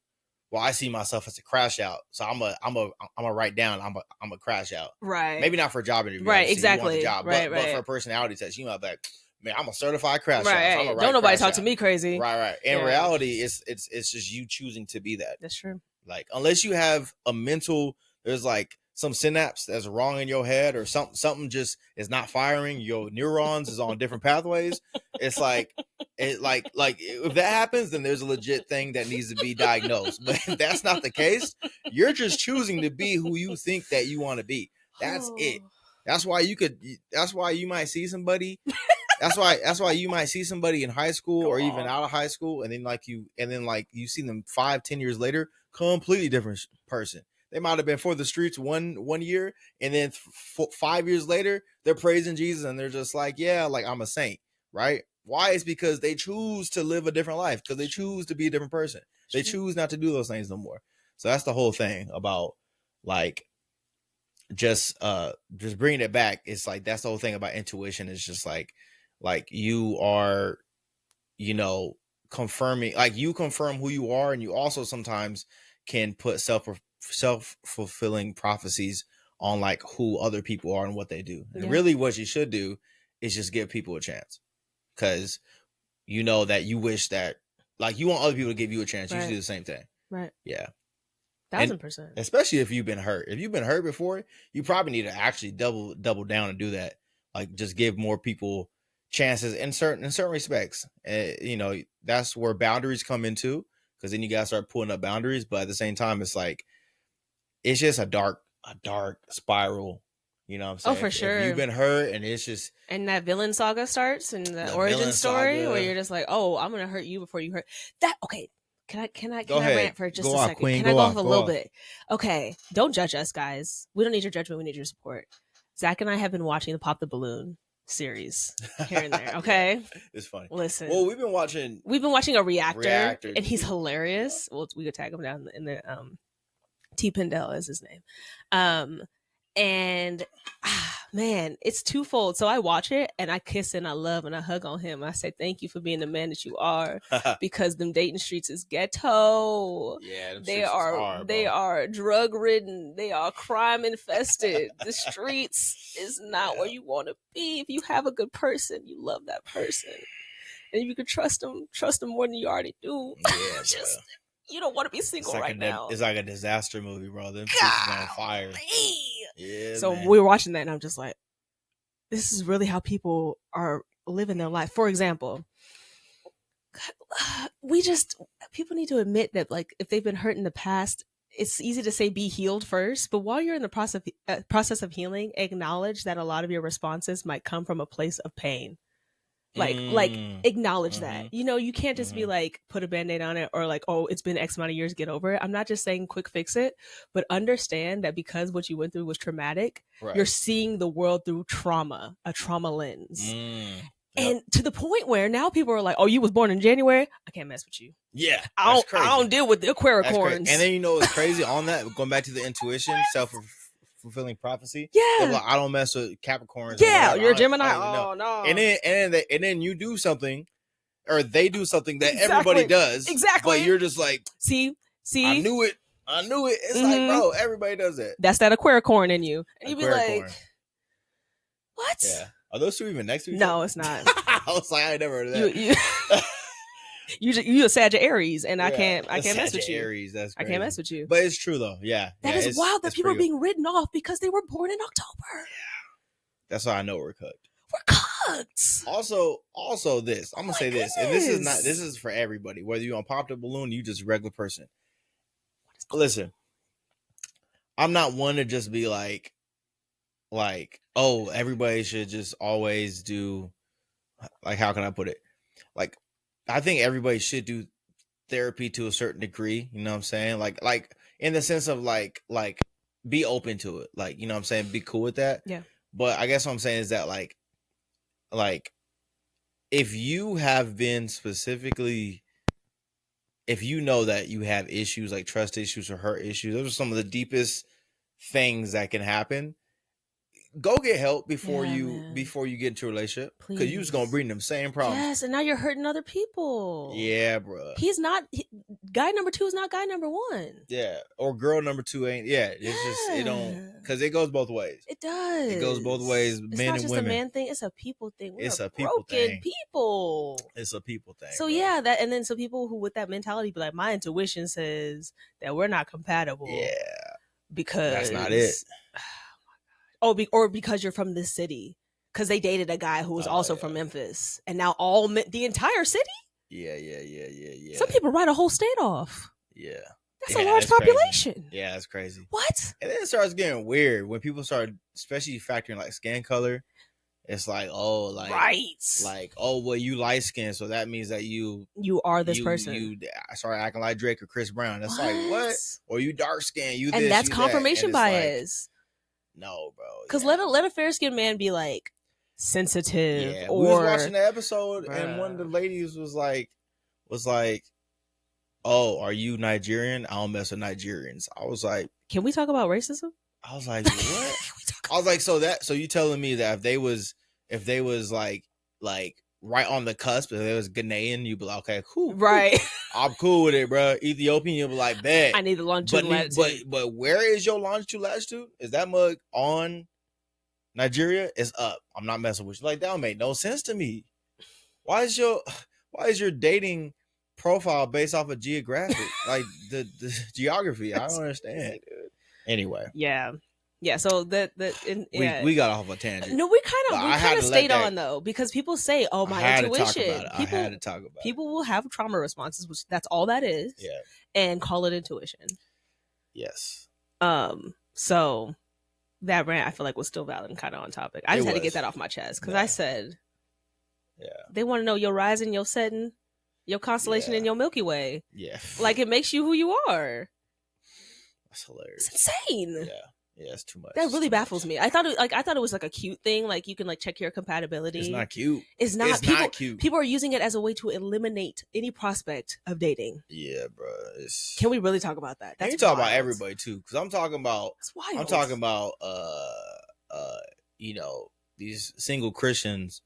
Speaker 2: well, I see myself as a crash out, so I'm a write down. I'm a crash out.
Speaker 3: Right.
Speaker 2: Maybe not for a job interview.
Speaker 3: Right. Exactly.
Speaker 2: Job,
Speaker 3: right.
Speaker 2: But for a personality test, you might be like, man, I'm a certified crash
Speaker 3: right.
Speaker 2: out. So
Speaker 3: don't nobody talk to me crazy.
Speaker 2: Right. In reality, it's just you choosing to be that.
Speaker 3: That's true.
Speaker 2: Like, unless you have a mental, there's like some synapse that's wrong in your head, or something just is not firing. Your neurons is on different pathways. It's like if that happens, then there's a legit thing that needs to be diagnosed. But if that's not the case, you're just choosing to be who you think that you want to be. That's it. That's why you might see somebody. That's why you might see somebody in high school or even out of high school, and then you see them 5-10 years later, completely different person. They might have been for the streets one year, and then 5 years later, they're praising Jesus, and they're just like, yeah, like I'm a saint, right? Why? It's because they choose to live a different life, because they choose to be a different person. They choose not to do those things no more. So that's the whole thing about like just bringing it back. It's like that's the whole thing about intuition. Is just like you are, confirming, like you confirm who you are, and you also sometimes can put self-fulfilling prophecies on like who other people are and what they do. And really what you should do is just give people a chance, because you know that you wish that, like, you want other people to give you a chance. You should do the same thing.
Speaker 3: Right.
Speaker 2: Yeah.
Speaker 3: 1000%.
Speaker 2: Especially if you've been hurt. If you've been hurt before, you probably need to actually double down and do that. Like, just give more people chances in certain respects. That's where boundaries come into, because then you gotta start pulling up boundaries. But at the same time, it's like, it's just a dark spiral. You know what I'm saying?
Speaker 3: Oh, for sure.
Speaker 2: If you've been hurt, and it's just,
Speaker 3: and that villain saga starts, and the origin story where you're just like, oh, I'm gonna hurt you before you hurt that. Okay, can I rant for just a second?
Speaker 2: Queen,
Speaker 3: can I go off a little bit? Okay, don't judge us, guys. We don't need your judgment. We need your support. Zach and I have been watching the Pop the Balloon series here and there. Okay,
Speaker 2: it's funny.
Speaker 3: Listen,
Speaker 2: well, we've been watching
Speaker 3: a reactor, and he's hilarious. Well, we could tag him down in the T. Pendel is his name. And man, it's twofold. So I watch it and I kiss and I love and I hug on him. I say thank you for being the man that you are, because them Dayton streets is ghetto.
Speaker 2: Yeah, them
Speaker 3: They
Speaker 2: streets is
Speaker 3: are
Speaker 2: hard,
Speaker 3: they
Speaker 2: bro.
Speaker 3: are drug ridden. They are crime infested. The streets is not
Speaker 2: Yeah.
Speaker 3: where you want to be. If you have a good person, you love that person, and if you can trust them more than you already do.
Speaker 2: Yeah,
Speaker 3: Just
Speaker 2: bro.
Speaker 3: you don't want to be single right now.
Speaker 2: It's like a disaster movie, bro. Them streets is on fire. Yeah.
Speaker 3: So
Speaker 2: man.
Speaker 3: we were watching that, and I'm just like, this is really how people are living their life. For example, people need to admit that, like, if they've been hurt in the past, it's easy to say be healed first, but while you're in the process of healing, acknowledge that a lot of your responses might come from a place of pain. Like acknowledge that. You know, you can't just be like, put a band-aid on it, or like, oh, it's been X amount of years, get over it. I'm not just saying quick fix it, but understand that because what you went through was traumatic, you're seeing the world through trauma, a trauma lens. And to the point where now people are like, oh, you was born in January, I can't mess with you.
Speaker 2: Yeah,
Speaker 3: I don't deal with the Aquaricorns.
Speaker 2: And then, you know what's crazy on that, going back to the intuition, self-fulfilling prophecy.
Speaker 3: Yeah,
Speaker 2: like, I don't mess with Capricorns.
Speaker 3: Yeah, you're Gemini. Oh no.
Speaker 2: And then you do something, or they do something that everybody does.
Speaker 3: Exactly.
Speaker 2: But you're just like,
Speaker 3: see,
Speaker 2: I knew it. It's like, bro, everybody does that.
Speaker 3: That's that Aquaricorn in you, and you be like, what?
Speaker 2: Yeah. Are those two even next to each other?
Speaker 3: No, it's not.
Speaker 2: I was like, I never heard of that.
Speaker 3: You a Sagittarius, and I can't mess with you.
Speaker 2: Aries, that's crazy.
Speaker 3: I can't mess with you.
Speaker 2: But it's true though. Yeah.
Speaker 3: That is wild that people are being written off because they were born in October.
Speaker 2: Yeah. That's why I know we're cooked.
Speaker 3: We're cooked.
Speaker 2: Also this. I'm gonna say this, and this is for everybody, whether you on Pop the Balloon, you just a regular person. Listen, I'm not one to just be like, oh, everybody should just always do, like, how can I put it? Like, I think everybody should do therapy to a certain degree. You know what I'm saying? Like in the sense of like be open to it. Like, you know what I'm saying? Be cool with that.
Speaker 3: Yeah.
Speaker 2: But I guess what I'm saying is that like if you have been specifically, if you know that you have issues like trust issues or hurt issues, those are some of the deepest things that can happen. Go get help before you get into a relationship, because you just gonna bring them same problems.
Speaker 3: Yes, and now you're hurting other people.
Speaker 2: Yeah, bro.
Speaker 3: Guy number 2 is not guy number 1.
Speaker 2: Yeah, or girl number 2 ain't. Yeah, it's just, it don't, because it goes both ways.
Speaker 3: It does.
Speaker 2: It goes both ways.
Speaker 3: It's
Speaker 2: Men
Speaker 3: not
Speaker 2: and
Speaker 3: just
Speaker 2: women.
Speaker 3: a man thing. It's a people thing.
Speaker 2: It's a people thing.
Speaker 3: People.
Speaker 2: It's a people thing.
Speaker 3: So
Speaker 2: bro.
Speaker 3: yeah, that, and then so people who with that mentality be like, my intuition says that we're not compatible.
Speaker 2: Yeah,
Speaker 3: because
Speaker 2: that's not it.
Speaker 3: Or because you're from this city, because they dated a guy who was also from Memphis, and now the entire city.
Speaker 2: Yeah.
Speaker 3: Some people write a whole state off.
Speaker 2: Yeah,
Speaker 3: that's a large population.
Speaker 2: Crazy. Yeah, that's crazy.
Speaker 3: What?
Speaker 2: And then it starts getting weird when people start, especially factoring like skin color. It's like, oh, like,
Speaker 3: right,
Speaker 2: like, oh, well, you light skin, so that means that you
Speaker 3: are this person.
Speaker 2: You start acting like Drake or Chris Brown. That's like, what? Or you dark skin, you
Speaker 3: and
Speaker 2: this,
Speaker 3: that's
Speaker 2: you
Speaker 3: confirmation
Speaker 2: that.
Speaker 3: bias.
Speaker 2: Like, no, bro.
Speaker 3: Because let a fair skinned man be like sensitive.
Speaker 2: Yeah,
Speaker 3: or
Speaker 2: we was watching the episode, and one of the ladies was like, oh, are you Nigerian? I don't mess with Nigerians. I was like,
Speaker 3: can we talk about racism?
Speaker 2: I was like, what? I was like, so you telling me that if they was like right on the cusp, if they was Ghanaian, you'd be like, okay, cool,
Speaker 3: right?
Speaker 2: I'm cool with it, bro. Ethiopian, you'll be like, bet.
Speaker 3: I need the longitude latitude.
Speaker 2: But where is your longitude latitude? Is that mug on Nigeria? It's up. I'm not messing with you. Like, that don't make no sense to me. Why is your dating profile based off of geographic, like the geography? I don't understand. Anyway, yeah.
Speaker 3: So
Speaker 2: we got off a tangent.
Speaker 3: No, we kind of stayed on though, because people say, "Oh, my intuition."
Speaker 2: I had to talk about it.
Speaker 3: People will have trauma responses, which that's all that is.
Speaker 2: Yeah,
Speaker 3: and call it intuition.
Speaker 2: Yes.
Speaker 3: So that rant, I feel like, was still valid and kind of on topic. I just had to get that off my chest because I said, they want to know your rising, your setting, your constellation, and your Milky Way.
Speaker 2: Yeah,
Speaker 3: like it makes you who you are.
Speaker 2: That's hilarious.
Speaker 3: It's insane.
Speaker 2: Yeah. Yeah, it's too much.
Speaker 3: That
Speaker 2: It's
Speaker 3: really
Speaker 2: too
Speaker 3: baffles
Speaker 2: much.
Speaker 3: me. I thought it was like a cute thing. Like you can like check your compatibility.
Speaker 2: It's not cute.
Speaker 3: It's not.
Speaker 2: It's
Speaker 3: People,
Speaker 2: not cute.
Speaker 3: People are using it as a way to eliminate any prospect of dating.
Speaker 2: Yeah, bro. It's...
Speaker 3: Can we really talk about that?
Speaker 2: That's you talk about everybody too, because I'm talking about.
Speaker 3: That's wild.
Speaker 2: I'm talking about you know, these single Christians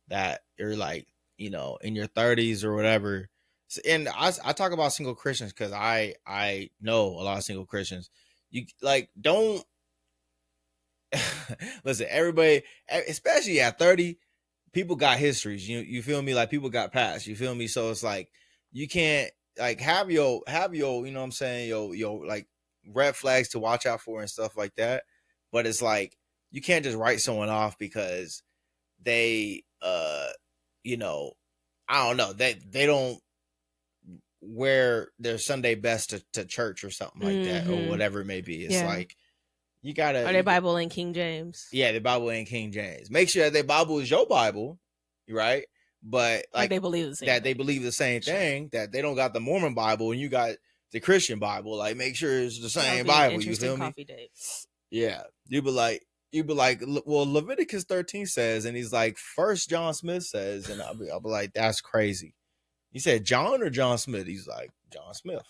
Speaker 2: that are like, you know, in your 30s or whatever. And I talk about single Christians because I know a lot of single Christians. You like don't listen, everybody, especially at 30, people got histories. You feel me? Like people got past. You feel me? So it's like you can't like have your you know what I'm saying, your like red flags to watch out for and stuff like that. But it's like you can't just write someone off because they you know, I don't know, they don't wear their Sunday best to church or something like that, or whatever it may be. It's like you gotta.
Speaker 3: Are they Bible in King James?
Speaker 2: Yeah, the Bible in King James. Make sure that their Bible is your Bible, right? But like
Speaker 3: they believe the same
Speaker 2: that
Speaker 3: thing.
Speaker 2: they believe the same thing. That they don't got the Mormon Bible and you got the Christian Bible. Like make sure it's the same Bible. You feel me?
Speaker 3: Coffee date.
Speaker 2: Yeah, you'd be like, well, Leviticus 13 says, and he's like, First John Smith says, and I'll be like, that's crazy. He said John or John Smith? He's like, John Smith.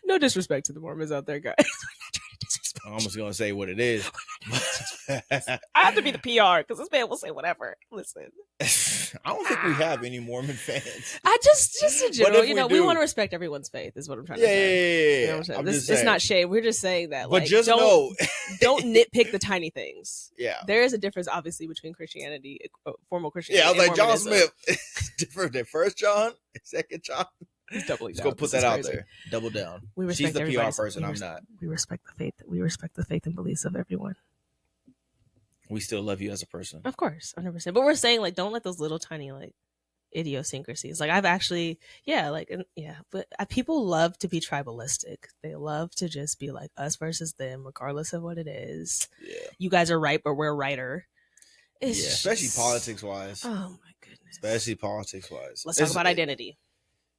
Speaker 3: No disrespect to the Mormons out there, guys. We're not trying to disrespect.
Speaker 2: I'm just gonna say what it is.
Speaker 3: I have to be the PR because this man will say whatever. Listen,
Speaker 2: I don't think we have any Mormon fans.
Speaker 3: I just in general, you know, we want
Speaker 2: to
Speaker 3: to respect everyone's faith. Is what I'm trying to say.
Speaker 2: Yeah.
Speaker 3: You know what I'm saying? It's not shade. We're just saying that.
Speaker 2: But
Speaker 3: like,
Speaker 2: just know,
Speaker 3: don't nitpick the tiny things.
Speaker 2: Yeah,
Speaker 3: there is a difference, obviously, between Christianity, formal Christianity.
Speaker 2: Yeah, I was like, John
Speaker 3: Mormonism.
Speaker 2: Smith is different than First John, Second John.
Speaker 3: He's doubling
Speaker 2: Let's
Speaker 3: down.
Speaker 2: go put that out there. Double down. She's the PR person. I'm not.
Speaker 3: We respect the faith. We respect the faith and beliefs of everyone.
Speaker 2: We still love you as a person.
Speaker 3: Of course, 100%. But we're saying like, don't let those little tiny like idiosyncrasies. Like I've actually, but people love to be tribalistic. They love to just be like us versus them, regardless of what it is.
Speaker 2: Yeah.
Speaker 3: You guys are right, but we're righter.
Speaker 2: Especially politics wise.
Speaker 3: Oh my goodness.
Speaker 2: Especially politics wise.
Speaker 3: Let's talk about identity.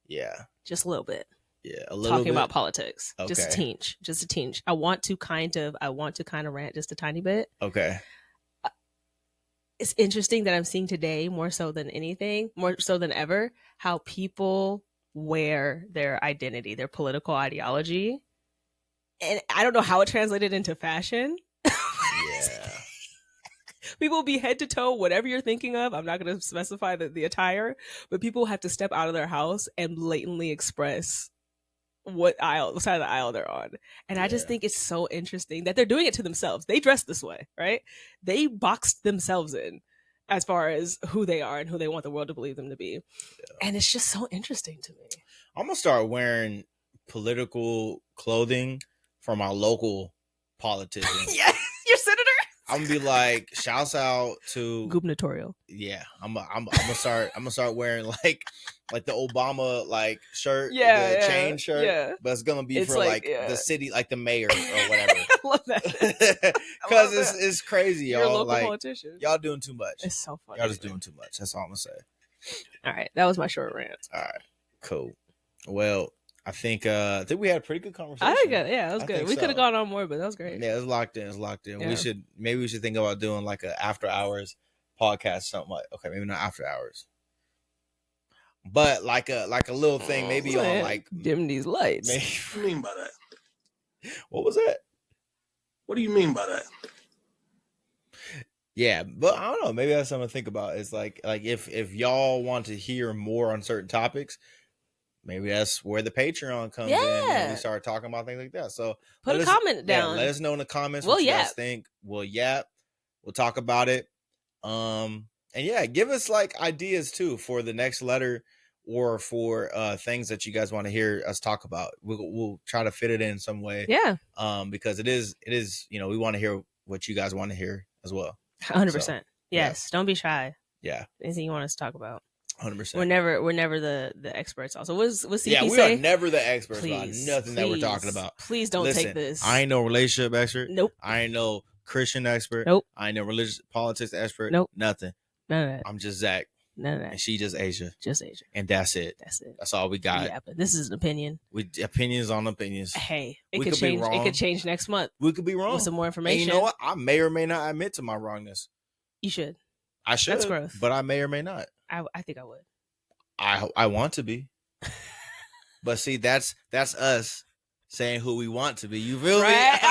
Speaker 2: Yeah.
Speaker 3: Just a little bit.
Speaker 2: Yeah, a little
Speaker 3: talking
Speaker 2: bit.
Speaker 3: About politics.
Speaker 2: Okay.
Speaker 3: Just a teeny. I want to kind of rant just a tiny bit.
Speaker 2: Okay.
Speaker 3: It's interesting that I'm seeing today more so than ever, how people wear their identity, their political ideology. And I don't know how it translated into fashion.
Speaker 2: Yeah.
Speaker 3: People be head to toe, whatever you're thinking of. I'm not going to specify the attire, but people have to step out of their house and blatantly express what side of the aisle they're on. And I just think it's so interesting that they're doing it to themselves. They dress this way, right? They boxed themselves in as far as who they are and who they want the world to believe them to be. Yeah. And it's just so interesting to me.
Speaker 2: I'm going to start wearing political clothing from our local politicians.
Speaker 3: Yes, your senator.
Speaker 2: I'm gonna be like, shouts out to
Speaker 3: gubernatorial.
Speaker 2: Yeah, I'm gonna start wearing like the Obama like shirt, chain shirt. Yeah. But it's gonna be for the city, like the mayor or whatever.
Speaker 3: I love that
Speaker 2: because it's crazy, y'all.
Speaker 3: You're a local
Speaker 2: like,
Speaker 3: politician.
Speaker 2: Y'all doing too much.
Speaker 3: It's so funny.
Speaker 2: Y'all just doing too much. That's all I'm gonna say.
Speaker 3: All right, that was my short rant.
Speaker 2: All right, cool. Well, I think we had a pretty good conversation.
Speaker 3: I think that was good. We could have gone on more, but that was great.
Speaker 2: Yeah, it's locked in. Yeah. We should think about doing like a after hours podcast, something like maybe not after hours, but like a little thing, maybe on like
Speaker 3: dim these lights.
Speaker 2: Maybe.
Speaker 4: What do you mean by that?
Speaker 2: What was that?
Speaker 4: What do you mean by that?
Speaker 2: Yeah, but I don't know. Maybe that's something to think about. It's like if y'all want to hear more on certain topics. Maybe that's where the Patreon comes in and we start talking about things like that. So
Speaker 3: put a comment down.
Speaker 2: Let us know in the comments what you guys think. We'll talk about it. And give us like ideas too for the next letter or for things that you guys want to hear us talk about. We'll try to fit it in some way.
Speaker 3: Yeah.
Speaker 2: Because it is, we want to hear what you guys want to hear as well.
Speaker 3: 100%. So, yes. Don't be shy.
Speaker 2: Yeah.
Speaker 3: Anything you want us to talk about.
Speaker 2: 100%.
Speaker 3: We're never the experts. Also, what's CP
Speaker 2: yeah, we
Speaker 3: say?
Speaker 2: are never the experts about nothing that we're talking about.
Speaker 3: Please don't take this.
Speaker 2: I ain't no relationship expert.
Speaker 3: Nope.
Speaker 2: I ain't no Christian expert.
Speaker 3: Nope.
Speaker 2: I ain't no religious politics expert.
Speaker 3: Nope.
Speaker 2: Nothing.
Speaker 3: None of that.
Speaker 2: I'm just Zach.
Speaker 3: None of
Speaker 2: And
Speaker 3: that.
Speaker 2: she just Asia.
Speaker 3: Just Asia.
Speaker 2: And that's it.
Speaker 3: That's it.
Speaker 2: That's all we got.
Speaker 3: Yeah, but this is an opinion.
Speaker 2: We opinions on opinions.
Speaker 3: Hey, it
Speaker 2: We
Speaker 3: could
Speaker 2: could be
Speaker 3: change. It
Speaker 2: wrong.
Speaker 3: could change next month
Speaker 2: We could be wrong.
Speaker 3: with some more
Speaker 2: And
Speaker 3: information.
Speaker 2: you know what? I may or may not admit to my wrongness.
Speaker 3: You should.
Speaker 2: I should.
Speaker 3: That's growth.
Speaker 2: But I may or may not.
Speaker 3: I think I would.
Speaker 2: I want to be. But see, that's us saying who we want to be. You feel
Speaker 3: Right?
Speaker 2: me?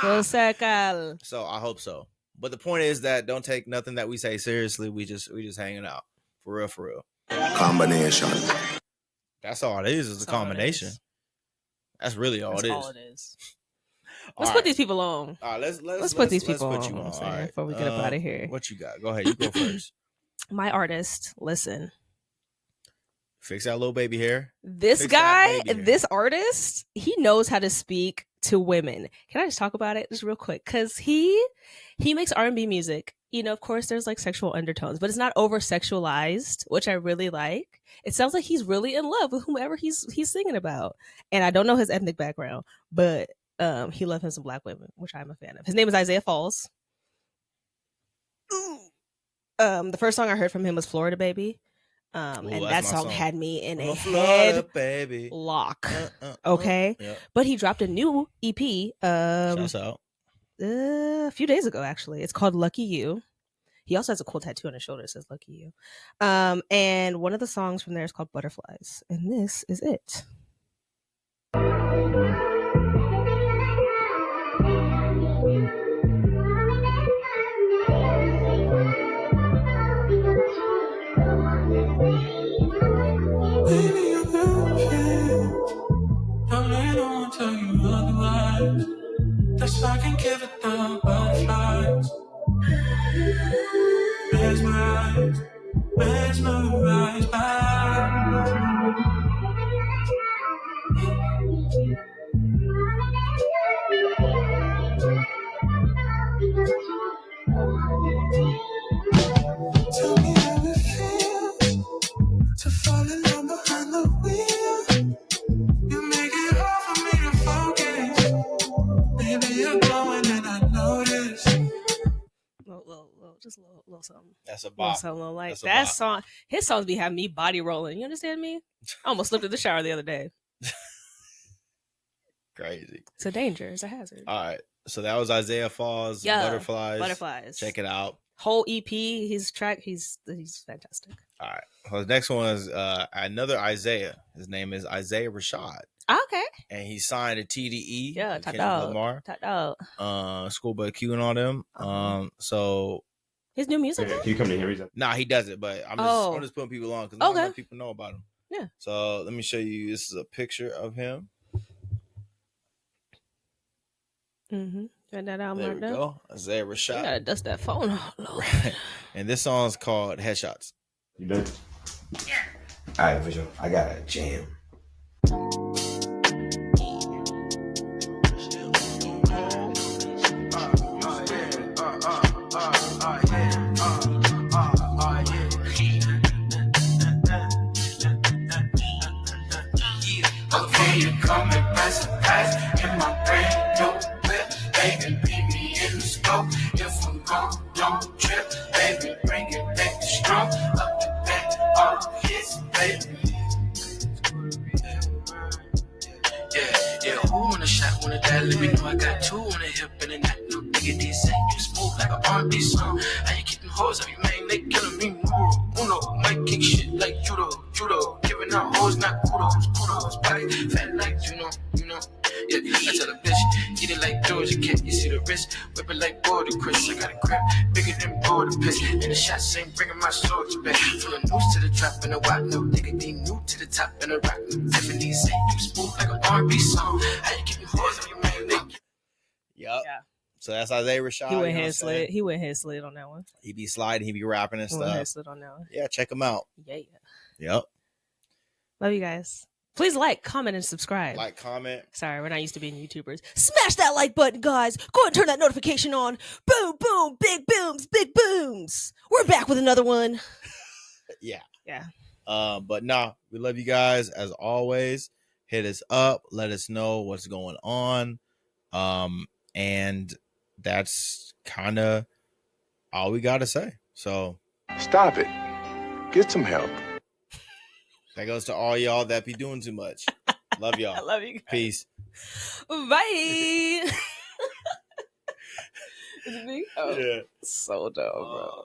Speaker 3: Full circle.
Speaker 2: So I hope so. But the point is that don't take nothing that we say seriously. We just hanging out. For real, for real.
Speaker 4: Combination.
Speaker 2: That's all it is a
Speaker 3: That's all it
Speaker 2: combination.
Speaker 3: is.
Speaker 2: That's really all
Speaker 3: That's
Speaker 2: it is.
Speaker 3: all it is.
Speaker 2: All
Speaker 3: Let's
Speaker 2: right.
Speaker 3: put these people on.
Speaker 2: All right,
Speaker 3: Let's put these people
Speaker 2: put
Speaker 3: on,
Speaker 2: you on.
Speaker 3: I'm
Speaker 2: All right.
Speaker 3: before we get up out of here.
Speaker 2: What you got? Go ahead. You go first.
Speaker 3: My artist, listen.
Speaker 2: Fix that little baby hair.
Speaker 3: This
Speaker 2: Fix that
Speaker 3: guy,
Speaker 2: baby hair.
Speaker 3: this artist, he knows how to speak to women. Can I just talk about it just real quick? Because he makes R&B music. You know, of course, there's like sexual undertones, but it's not over sexualized, which I really like. It sounds like he's really in love with whomever he's singing about. And I don't know his ethnic background, but he loves him some black women, which I'm a fan of. His name is Isaiah Falls. The first song I heard from him was Florida Baby. And
Speaker 2: that's
Speaker 3: that
Speaker 2: my
Speaker 3: song
Speaker 2: song.
Speaker 3: had me in a
Speaker 2: Florida,
Speaker 3: head
Speaker 2: baby.
Speaker 3: lock. Okay.
Speaker 2: Yep.
Speaker 3: But he dropped a new EP
Speaker 2: Shouts out.
Speaker 3: a few days ago, actually. It's called Lucky You. He also has a cool tattoo on his shoulder that says Lucky You. And one of the songs from there is called Butterflies. And this is it.
Speaker 7: Baby, you're perfect. Don't let no one tell you otherwise. That's why I can give it the butterflies. Mesmerized, mesmerized by. Tell me how it feels to fall in love behind the wheel. You make it hard for me to focus. Baby, you're glowing and I notice.
Speaker 3: Little something.
Speaker 2: That's a
Speaker 3: Little
Speaker 2: bop.
Speaker 3: something, little like
Speaker 2: That's a
Speaker 3: that
Speaker 2: bop.
Speaker 3: song. His songs be having me body rolling. You understand me? I almost slipped in the shower the other day.
Speaker 2: Crazy.
Speaker 3: It's a danger. It's a hazard.
Speaker 2: All right. So that was Isaiah Falls,
Speaker 3: Yeah,
Speaker 2: Butterflies.
Speaker 3: Butterflies.
Speaker 2: Check it out.
Speaker 3: Whole EP. He's fantastic.
Speaker 2: All right. Well, the next one is another Isaiah. His name is Isaiah Rashad.
Speaker 3: Okay.
Speaker 2: And he signed to TDE.
Speaker 3: Yeah,
Speaker 2: with
Speaker 3: top
Speaker 2: Kendrick
Speaker 3: dog.
Speaker 2: Lamar,
Speaker 3: Top dog.
Speaker 2: Schoolboy Q and all them. So
Speaker 3: His new music.
Speaker 8: Can you come to here?
Speaker 2: nah, he does it, but I'm just putting people on because not enough people know about him.
Speaker 3: Yeah.
Speaker 2: So let me show you. This is a picture of him.
Speaker 3: Mm-hmm. Got that out
Speaker 2: There we
Speaker 3: marked up.
Speaker 2: go. Isaiah
Speaker 3: You
Speaker 2: Rashad.
Speaker 3: gotta dust that phone off. Lord.
Speaker 2: And this song's called Headshots.
Speaker 8: You done? Yeah. All right, for sure. I got a jam.
Speaker 7: Okay, you come and pass the pass in my brand new whip. Baby, meet me in the scope. If I'm gone, don't trip. Baby, bring it back strong. Up the back, all hits, baby. Yeah, who want a shot, want a die? Let me know I got two on the hip and a neck. No diggity, say you smooth like a R&B song. How you keep them hoes up, you man, they killing me. Uno, might kick shit like judo. Giving out hoes, not kudos. Body fat like you know. Yeah, I tell a bitch, eat it like Georgia Cat. You see the wrist, whip it like Border Chris. I got a grip bigger than Border Piss. And the shots ain't bringing my soldiers back. From the noose to the trap and the wop, no diggity, new to the top and the rock. Tiffany say you smooth like an R&B song. How you keep them hoes up, you man, they.
Speaker 2: Yep.
Speaker 3: Yeah.
Speaker 2: So that's Isaiah Rashad.
Speaker 3: He went
Speaker 2: you know
Speaker 3: head
Speaker 2: what I'm saying?
Speaker 3: slid. He went head slid on that one.
Speaker 2: He be sliding, he be rapping and
Speaker 3: He went head
Speaker 2: stuff.
Speaker 3: slid on that one.
Speaker 2: Yeah, check him out.
Speaker 3: Yeah.
Speaker 2: Yep.
Speaker 3: Love you guys. Please like, comment, and subscribe.
Speaker 2: Like, comment.
Speaker 3: Sorry, we're not used to being YouTubers. Smash that like button, guys. Go ahead and turn that notification on. Boom, boom, big booms, big booms. We're back with another one.
Speaker 2: Yeah.
Speaker 3: Yeah.
Speaker 2: But nah, we love you guys as always. Hit us up, let us know what's going on. And that's kind of all we got to say. So
Speaker 4: Stop it. Get some help.
Speaker 2: That goes to all y'all that be doing too much. Love y'all.
Speaker 3: I love you guys.
Speaker 2: Peace.
Speaker 3: Bye. Is it me? Oh,
Speaker 2: Yeah.
Speaker 3: so dumb, bro.